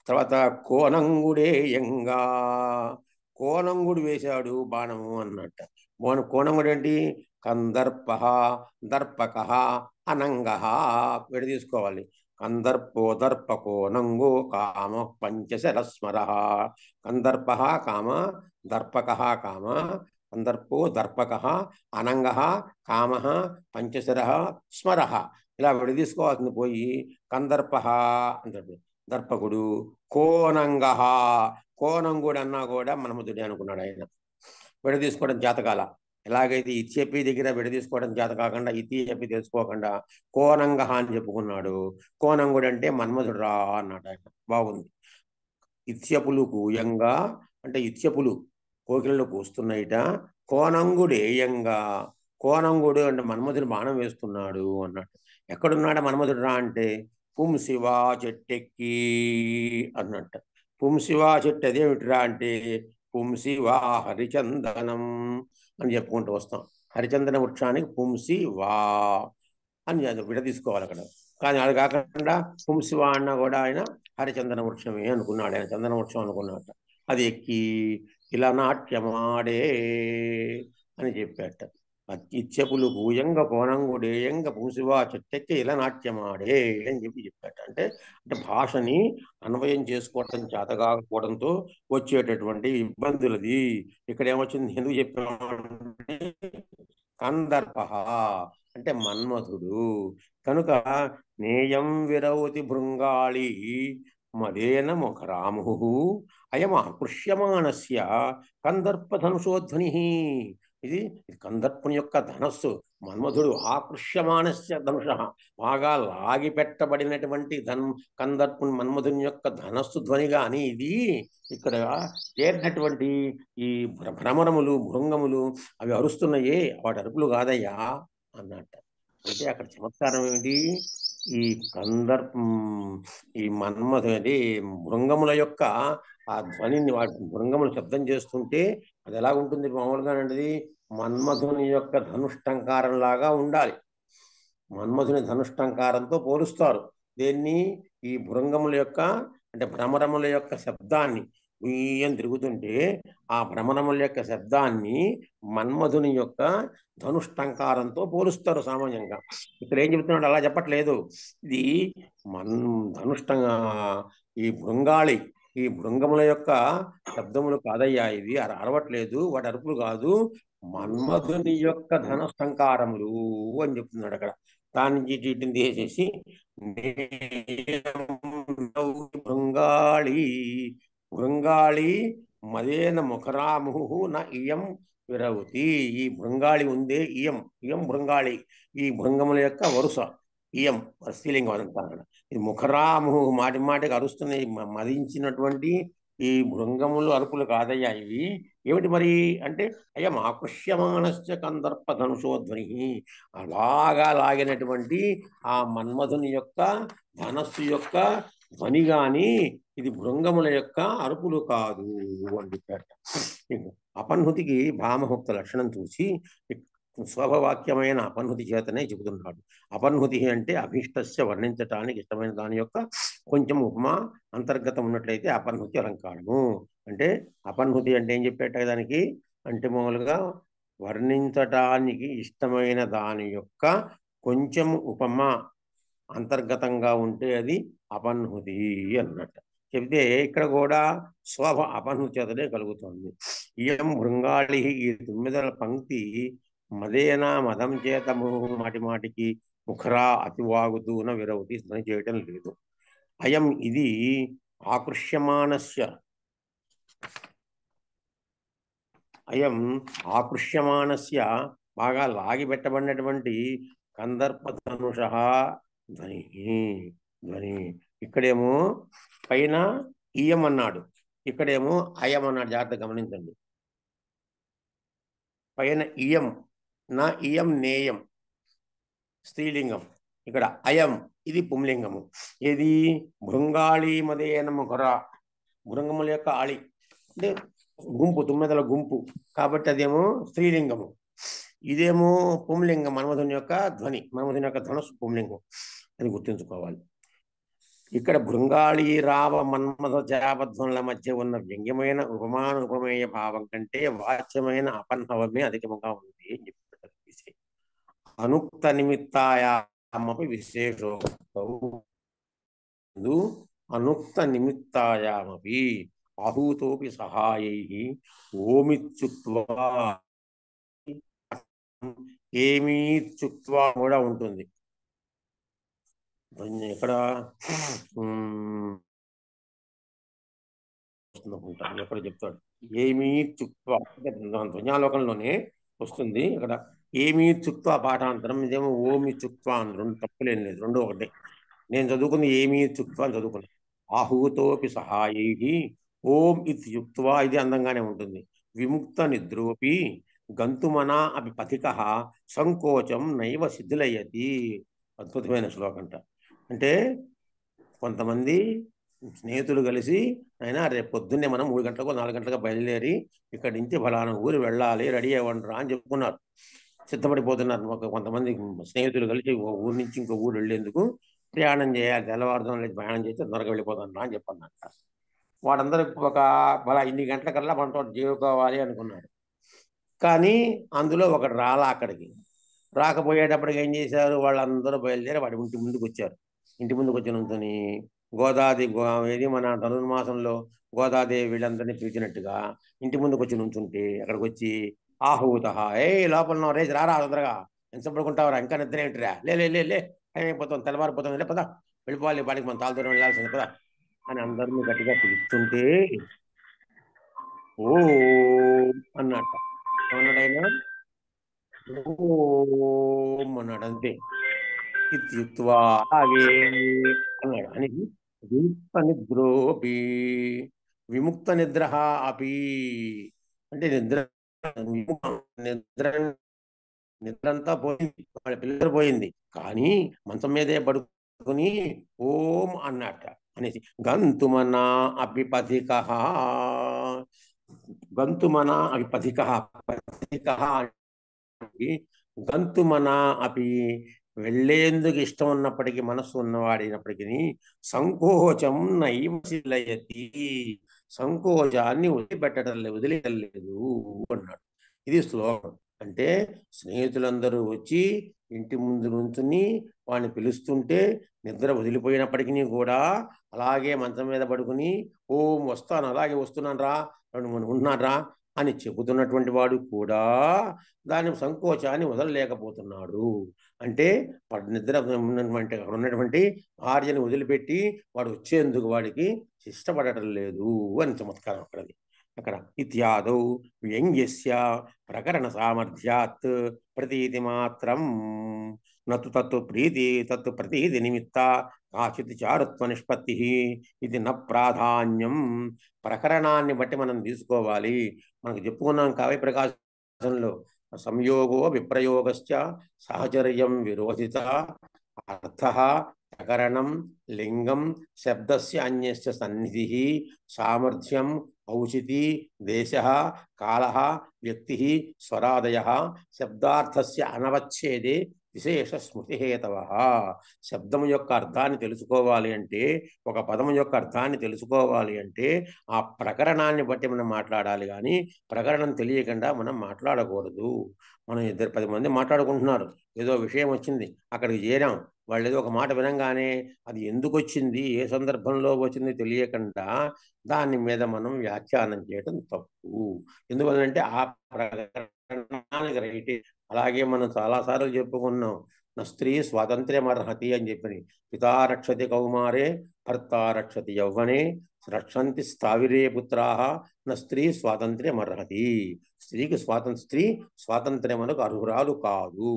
B: తర్వాత కోనంగుడేయంగా, కోనంగుడు వేశాడు బాణము అన్నట్ట. కోనంగుడు ఏంటి? కందర్ప దర్పక అనంగ విడదీసుకోవాలి. కందర్పోదర్ప కోనంగో కామ పంచశర స్మర. కందర్ప కామ, దర్పక కామ, కందర్పో దర్పక అనంగ కామ పంచశర స్మర ఇలా విడదీసుకోవాల్సింది పోయి కందర్ప అంటాడు దర్పకుడు కోనంగ కోనంగుడు అన్నా కూడా మన్మధుడే అనుకున్నాడు ఆయన విడదీసుకోవడం జాతకాల ఎలాగైతే ఇత్యపి దగ్గర విడదీసుకోవడం చేత కాకుండా ఇతి చెప్పి తెలుసుకోకుండా కోనంగ అని చెప్పుకున్నాడు కోనంగుడు అంటే మన్మధుడు రా అన్నాడు ఆయన బాగుంది ఇత్యపులు కూయంగా అంటే ఇత్యపులు కోకిలలో కూస్తున్నాయిట కోనంగుడేయంగా కోనంగుడు అంటే మన్మధుడు బాణం వేస్తున్నాడు అన్నట్టు ఎక్కడున్నాడు మన్మధుడు రా అంటే పుంశివా చెట్టెక్కి అన్నట్టు పుంశివా చెట్టు అదేమిటిరా అంటే పుంశివా హరిచందనం అని చెప్పుకుంటూ వస్తాం హరిచందన వృక్షానికి పుంశివా అని విడదీసుకోవాలి అక్కడ కానీ అది కాకుండా పుంశివా అన్న కూడా ఆయన హరిచందన వృక్షమే అనుకున్నాడు ఆయన చందన వృక్షం అనుకున్నాడు అది ఎక్కి ఇలా నాట్యమాడే అని చెప్పాట ఇచ్చపులు భూయంగ కోనంగుడేయంగ పుంశివా చెట్టెక్కి ఇలా నాట్యమాడే అని చెప్పాట అంటే భాషని అన్వయం చేసుకోవటం చేత కాకపోవడంతో వచ్చేటటువంటి ఇబ్బందులది ఇక్కడ ఏమొచ్చింది ఎందుకు చెప్పామంటే కందర్ప అంటే మన్మధుడు కనుక నేయం విరవతి భృంగాళి మదేన ముఖరాము అయం ఆకృష్యమాణస్య కందర్ప ధనుషోధ్వని ఇది కందర్పుని యొక్క ధనస్సు మన్మధుడు ఆకృష్యమాణస్య ధనుష బాగా లాగి పెట్టబడినటువంటి కందర్పుని మన్మధుని యొక్క ధనస్సు ధ్వని గాని ఇది ఇక్కడ చేరినటువంటి ఈ భ్రమరములు భృంగములు అవి అరుస్తున్నాయే వాటి అరుపులు కాదయ్యా అన్నట్ట అంటే అక్కడ చమత్కారం ఏమిటి ఈ ఈ మన్మధుడి భృంగముల యొక్క ఆ ధ్వనిని వాటి భృంగములు శబ్దం చేస్తుంటే అది ఎలా ఉంటుంది మామూలుగా అనేది మన్మధుని యొక్క ధనుష్టంకారం లాగా ఉండాలి మన్మధుని ధనుష్టంకారంతో పోలుస్తారు దేన్ని ఈ భృంగముల యొక్క అంటే భ్రమరముల యొక్క శబ్దాన్ని ఉయ్యం తిరుగుతుంటే ఆ భ్రమరముల యొక్క శబ్దాన్ని మన్మధుని యొక్క ధనుష్టంకారంతో పోలుస్తారు సామాన్యంగా ఇక్కడ ఏం చెబుతున్నాడు అలా చెప్పట్లేదు ఇది ధనుష్టంగా ఈ భృంగాళి ఈ భృంగముల యొక్క శబ్దములు కాదయ్యా ఇవి అరవట్లేదు వాటి అరుపులు కాదు మన్మధుని యొక్క ధనుష్టంకారములు అని చెప్తున్నాడు అక్కడ దాన్ని వీటిని తీసేసి భృంగాళి భృంగాళి మదేన ముఖరాము నా ఇయం విరవతి ఈ భృంగాళి ఉందే ఇయం భృంగాళి ఈ భృంగముల యొక్క వరుస ఇయం స్త్రీలింగం అదంతా ఇది ముఖరాము మాటి మాటికి అరుస్తున్నాయి మదించినటువంటి ఈ భృంగములు అరుపులు కాదయ్యా ఇవి ఏమిటి మరి అంటే అయ్యం ఆకృష్యమానస్య కందర్ప ధనుషోధ్వని అలాగా లాగినటువంటి ఆ మన్మధుని యొక్క ధనస్సు యొక్క ధ్వని గాని ఇది భృంగముల యొక్క అరుపులు కాదు అని చెప్పారు అపన్హుతికి భామహుక్త లక్షణం చూసి స్వభవాక్యమైన అపన్హుతి చేతనే చెబుతున్నాడు అపన్హుతి అంటే అభీష్టస్య వర్ణించటానికి ఇష్టమైన దాని యొక్క కొంచెం ఉపమా అంతర్గతం ఉన్నట్లయితే అపన్హుతి అలంకారము అంటే అపన్హుతి అంటే ఏం చెప్పేట దానికి అంటే మామూలుగా వర్ణించటానికి ఇష్టమైన దాని యొక్క కొంచెం ఉపమా అంతర్గతంగా ఉంటే అది అపన్హుతి అన్నట్టు చెబితే ఇక్కడ కూడా అపన్హుతి చేతనే కలుగుతుంది ఇయం భృంగాళి ఈ 9వ పంక్తి మదేన మదం చేతము మాటి మాటికి ముఖరా అతివాగుతూన విరవతి ధ్వని చేయటం లేదు అయం ఇది ఆకృష్యమానస్య అయం ఆకృష్యమానస్య బాగా లాగిపెట్టబడినటువంటి కందర్ప ధనుష ధ్వని ధ్వని ఇక్కడేమో పైన ఇయం అన్నాడు ఇక్కడేమో అయం అన్నాడు జాగ్రత్త గమనించండి పైన ఇయం నా ఇయం నేయం స్త్రీలింగం ఇక్కడ అయం ఇది పుంలింగము ఏది భృంగాళి మదేన ముఖరా భృంగముల యొక్క ఆళి అంటే గుంపు 9ల గుంపు కాబట్టి అదేమో స్త్రీలింగము ఇదేమో పుంలింగం మన్మధుని యొక్క ధ్వని మన్మధుని యొక్క ధనుసు పుంలింగం అది గుర్తుంచుకోవాలి ఇక్కడ భృంగాళి రావ మన్మథ జాపధ్వనుల మధ్య ఉన్న వ్యంగ్యమైన ఉపమాన ఉపమేయ భావం కంటే వాచ్యమైన అపన్హవమే అధికముగా ఉంది అని చెప్పారు అనుక్త నిమిత్తాయామపి విశేషోక్తౌ అనుక్త నిమిత్తాయామపి ఆహూతోపి సహాయై ఓమిత్యుక్త్వా ఏమీ చుక్వా కూడా ఉంటుంది. ఎక్కడ ఎక్కడ చెప్తాడు ఏమీ చుక్వా, ధ్వజాలోకంలోనే వస్తుంది. అక్కడ ఏమీ చుక్వా పాఠాంతరం, ఇదేమో ఓమి చుక్వా అని, రెండు తప్పులేం లేదు, రెండు ఒకటే. నేను చదువుకుంది ఏమీ చుక్వా అని చదువుకున్నాను. ఆహూతోపి సహాయై ఓం ఇది యుక్త్వా, ఇది అందంగానే ఉంటుంది. విముక్త నిద్రోపి గంతుమన అపి పథిక సంకోచం నైవ శిథిలయతి. అద్భుతమైన శ్లోకంట. అంటే కొంతమంది స్నేహితులు కలిసి, అయినా రేపు పొద్దున్నే మనం 3 గంటలకు 4 గంటలకు బయలుదేరి ఇక్కడి నుంచి ఫలానా ఊరు వెళ్ళాలి, రెడీ అవ్వండిరా అని చెప్పుకున్నారు. సిద్ధపడిపోతున్నారు. కొంతమంది స్నేహితులు కలిసి ఊరు నుంచి ఇంకో ఊరు వెళ్ళేందుకు ప్రయాణం చేయాలి. తెల్లవారుజామున లేచి ప్రయాణం చేస్తే త్వరగా వెళ్ళిపోతాను రా అని చెప్పన్నట్ట. వాడందరూ బలా ఇన్ని గంటలకల్లా మనతో చేరుకోవాలి అనుకున్నారు. కానీ అందులో ఒకడు రాలా. అక్కడికి రాకపోయేటప్పటికి ఏం చేశారు, వాళ్ళందరూ బయలుదేరి వాడి ఇంటి ముందుకు వచ్చారు. ఇంటి ముందుకు వచ్చినంతని ఏది మన ధనుర్మాసంలో గోదాదేవి వీళ్ళందరినీ పిలిచినట్టుగా ఇంటి ముందుకు వచ్చి నుంచుంటే అక్కడికి వచ్చి ఆహూత, లోపల రేసి రారా తొందరగా, ఎంత పడుకుంటావురా, ఇంకా నిద్ర ఏంటిరా, లే లే లే లే అయిపోతాం, తెల్లవారిపోతాం, లే పదా వెళ్ళిపోవాలి, వాడికి మనం తాళ దూరం వెళ్ళాల్సింది పదా అని అందరినీ గట్టిగా పిలుస్తుంటే ఓ అన్నట్ట. ఏమన్నాడైనా ఓం అన్నాడు, అంతే. ఇత్యుక్త్వా అవే అన్నాడు. అని విముక్త నిద్రోపి, విముక్త నిద్ర అపి అంటే నిద్ర నిద్ర నిద్రంతా పోయింది, వాళ్ళ పిల్లలు పోయింది, కానీ మంచం మీదే పడుకుని ఓం అన్నట్ట అనేసి. గంతుమనా అపి పథిక, గంతుమనా అపి పథిక, పథిక గంతుమనా అపి వెళ్లేందుకు ఇష్టం ఉన్నప్పటికీ, మనస్సు ఉన్నవాడినప్పటికీ సంకోచం నైవశిలయతి, సంకోచాన్ని వదిలిపెట్టడం లేదు అన్నాడు. ఇది శ్లోకం. అంటే స్నేహితులందరూ వచ్చి ఇంటి ముందు నుంచుని వాడిని పిలుస్తుంటే నిద్ర వదిలిపోయినప్పటికీ కూడా అలాగే మంచం మీద పడుకుని ఓం వస్తాను, అలాగే వస్తున్నాను రా, ఉన్నాను రా అని చెబుతున్నటువంటి వాడు కూడా దాని సంకోచాన్ని వదలలేకపోతున్నాడు. అంటే నిద్ర ఉన్నటువంటి భార్యని వదిలిపెట్టి వాడు వచ్చేందుకు వాడికి ఇష్టపడటం లేదు అని చమత్కారం అక్కడది. అక్కడ ఇత్యాదౌ వ్యంగ్యస్య ప్రకరణ సామర్థ్యాత్ ప్రతీతి మాత్రం నతు తత్తు ప్రీతి తత్తు ప్రతీతి నిమిత్త కాచిత్ చారుత్వ నిష్పత్తి ఇది న ప్రాధాన్యం. ప్రకరణాన్ని బట్టి మనం తీసుకోవాలి. మనకు చెప్పుకున్నాం కావ్య ప్రకాశంలో సంయోగో విప్రయోగశ్చ సహచర్యం విరోధిత అర్థ ప్రకరణం లింగం శబ్దస్య అన్యస్య సన్నిధి సామర్థ్యం ఔచితి దేశ కాల వ్యక్తి స్వరాదయ శబ్దార్థస్య అనవచ్ఛేదే విశేష స్మృతిహేతవ. శబ్దం యొక్క అర్థాన్ని తెలుసుకోవాలి అంటే, ఒక పదం యొక్క అర్థాన్ని తెలుసుకోవాలి అంటే ఆ ప్రకరణాన్ని బట్టి మనం మాట్లాడాలి, కానీ ప్రకరణం తెలియకుండా మనం మాట్లాడకూడదు. మనం 10 మంది మాట్లాడుకుంటున్నారు, ఏదో విషయం వచ్చింది, అక్కడికి చేరాం, వాళ్ళు ఏదో ఒక మాట వినంగానే అది ఎందుకు వచ్చింది, ఏ సందర్భంలో వచ్చింది తెలియకుండా దాని మీద మనం వ్యాఖ్యానం చేయడం తప్పు. ఎందువల్లంటే ఆ ప్రకరణానికి రైటే. అలాగే మనం చాలాసార్లు చెప్పుకున్నాం, నా స్త్రీ స్వాతంత్ర్యం అర్హతి అని చెప్పి. పితా రక్షతి కౌమారే భర్త రక్షతి యౌవనే రక్షంతి స్థావిరే పుత్రాః నా స్త్రీ స్వాతంత్ర్యం అర్హతి. స్త్రీ స్వాతంత్ర్యమునకు అర్హురాలు కాదు.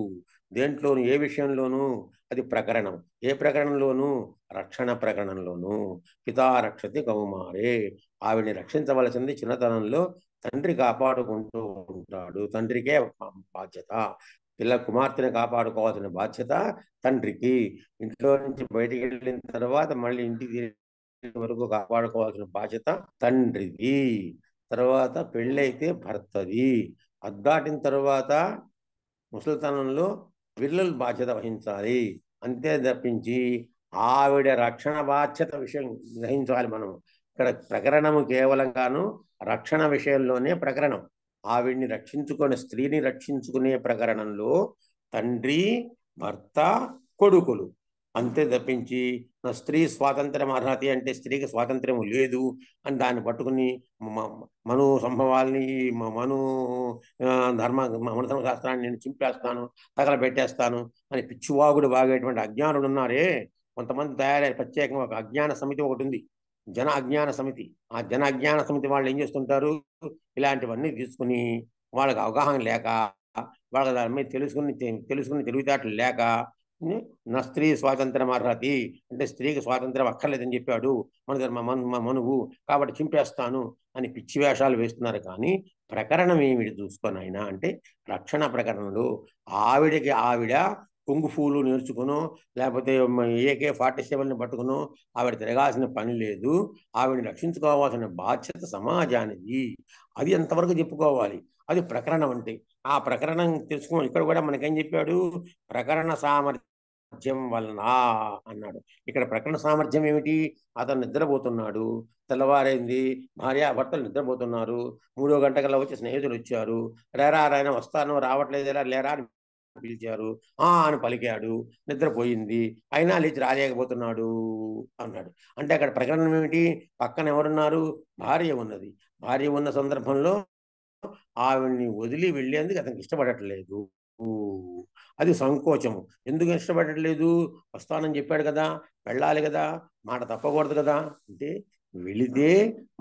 B: దేంట్లోనూ, ఏ విషయంలోనూ, అది ప్రకరణం. ఏ ప్రకరణంలోనూ? రక్షణ ప్రకరణంలోనూ. పితా రక్షతి కౌమారే, ఆవిడ్ని రక్షించవలసింది చిన్నతనంలో తండ్రి కాపాడుకుంటూ ఉంటాడు, తండ్రికే బాధ్యత. కుమార్తెను కాపాడుకోవాల్సిన బాధ్యత తండ్రికి. ఇంట్లో నుంచి బయటికి వెళ్ళిన తర్వాత మళ్ళీ ఇంటికి వరకు కాపాడుకోవాల్సిన బాధ్యత తండ్రిది. తర్వాత పెళ్ళైతే భర్తది. అద్దాటిన తర్వాత ముసలితనంలో పిల్లలు బాధ్యత వహించాలి. అంతే తప్పించి ఆవిడ రక్షణ బాధ్యత విషయం గ్రహించాలి మనం. ఇక్కడ ప్రకరణము కేవలంగాను రక్షణ విషయంలోనే ప్రకరణం. ఆవిడ్ని రక్షించుకునే, స్త్రీని రక్షించుకునే ప్రకరణంలో తండ్రి, భర్త, కొడుకులు అంతే తప్పించి నా స్త్రీ స్వాతంత్రం అర్హత అంటే స్త్రీకి స్వాతంత్ర్యం లేదు అని దాన్ని పట్టుకుని మను సంభవాల్ని మను మను ధర్మశాస్త్రాన్ని నేను చింపేస్తాను, తగలబెట్టేస్తాను అని పిచ్చివాగుడు వాగేటువంటి అజ్ఞానులు ఉన్నారే కొంతమంది తయారయ్యారు. ప్రత్యేకంగా ఒక అజ్ఞాన సమితి ఒకటి ఉంది, జన అజ్ఞాన సమితి. ఆ జన అజ్ఞాన సమితి వాళ్ళు ఏం చేస్తుంటారు, ఇలాంటివన్నీ తీసుకుని వాళ్ళకి అవగాహన లేక, వాళ్ళకి దాని మీద తెలుసుకుని తెలివితేటలు లేక, నా స్త్రీ స్వాతంత్రం అర్హతి అంటే స్త్రీకి స్వాతంత్రం అక్కర్లేదని చెప్పాడు మనువు, కాబట్టి చింపేస్తాను అని పిచ్చి వేషాలు వేస్తున్నారు. కానీ ప్రకరణం ఏమిటి చూసుకొని ఆయన అంటే రక్షణ ప్రకరణలు ఆవిడ కుంగుఫూలు నేర్చుకును, లేకపోతే AK-47ని పట్టుకును ఆవిడ తిరగాల్సిన పని లేదు. ఆవిడని రక్షించుకోవాల్సిన బాధ్యత సమాజానికి. అది ఎంతవరకు చెప్పుకోవాలి, అది ప్రకరణం అంటే. ఆ ప్రకరణం తెలుసుకో. ఇక్కడ కూడా మనకేం చెప్పాడు, ప్రకరణ సామర్థ్యం వలన అన్నాడు. ఇక్కడ ప్రకరణ సామర్థ్యం ఏమిటి, అతను నిద్రపోతున్నాడు, తెల్లవారైంది, భార్యాభర్తలు నిద్రపోతున్నారు, 3వ గంటకల్లా వచ్చి స్నేహితులు వచ్చారు, లేరా ఆయన వస్తాను రావట్లేదేలా లేరా అని పిలిచారు, అని పలికాడు, నిద్రపోయింది, అయినా లేచి రాలేకపోతున్నాడు అన్నాడు. అంటే అక్కడ ప్రకరణం ఏమిటి, పక్కన ఎవరున్నారు, భార్య ఉన్నది. భార్య ఉన్న సందర్భంలో ఆవిడ్ని వదిలి వెళ్ళేందుకు అతనికి ఇష్టపడట్లేదు. అది సంకోచము. ఎందుకు ఇష్టపడట్లేదు, వస్తానని చెప్పాడు కదా, వెళ్ళాలి కదా, మాట తప్పకూడదు కదా. అంటే వెళితే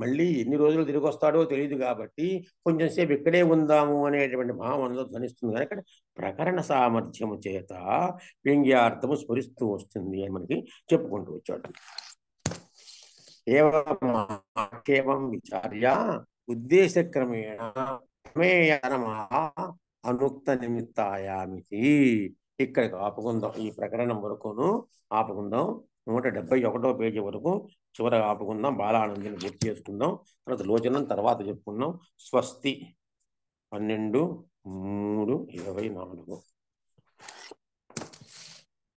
B: మళ్ళీ ఎన్ని రోజులు తిరిగి వస్తాడో తెలియదు కాబట్టి కొంచెం సేపు ఇక్కడే ఉందాము అనేటువంటి భావం అందులో ధ్వనిస్తుంది. కనుక ప్రకరణ సామర్థ్యము చేత వ్యంగ్యార్థము స్ఫురిస్తూ వస్తుంది అని మనకి చెప్పుకుంటూ వచ్చాడు. ఏవం విచార్య ఉద్దేశక్రమేణ అనుక్త నిమిత్తాయామితి. ఇక్కడికి ఆపుకుందాం, ఈ ప్రకరణం వరకును ఆపుకుందాం. 171వ పేజీ వరకు చివరగా ఆపుకుందాం. బాలానందిని పూర్తి చేసుకుందాం, తర్వాత లోచనం తర్వాత చెప్పుకుందాం. స్వస్తి 12/3/24.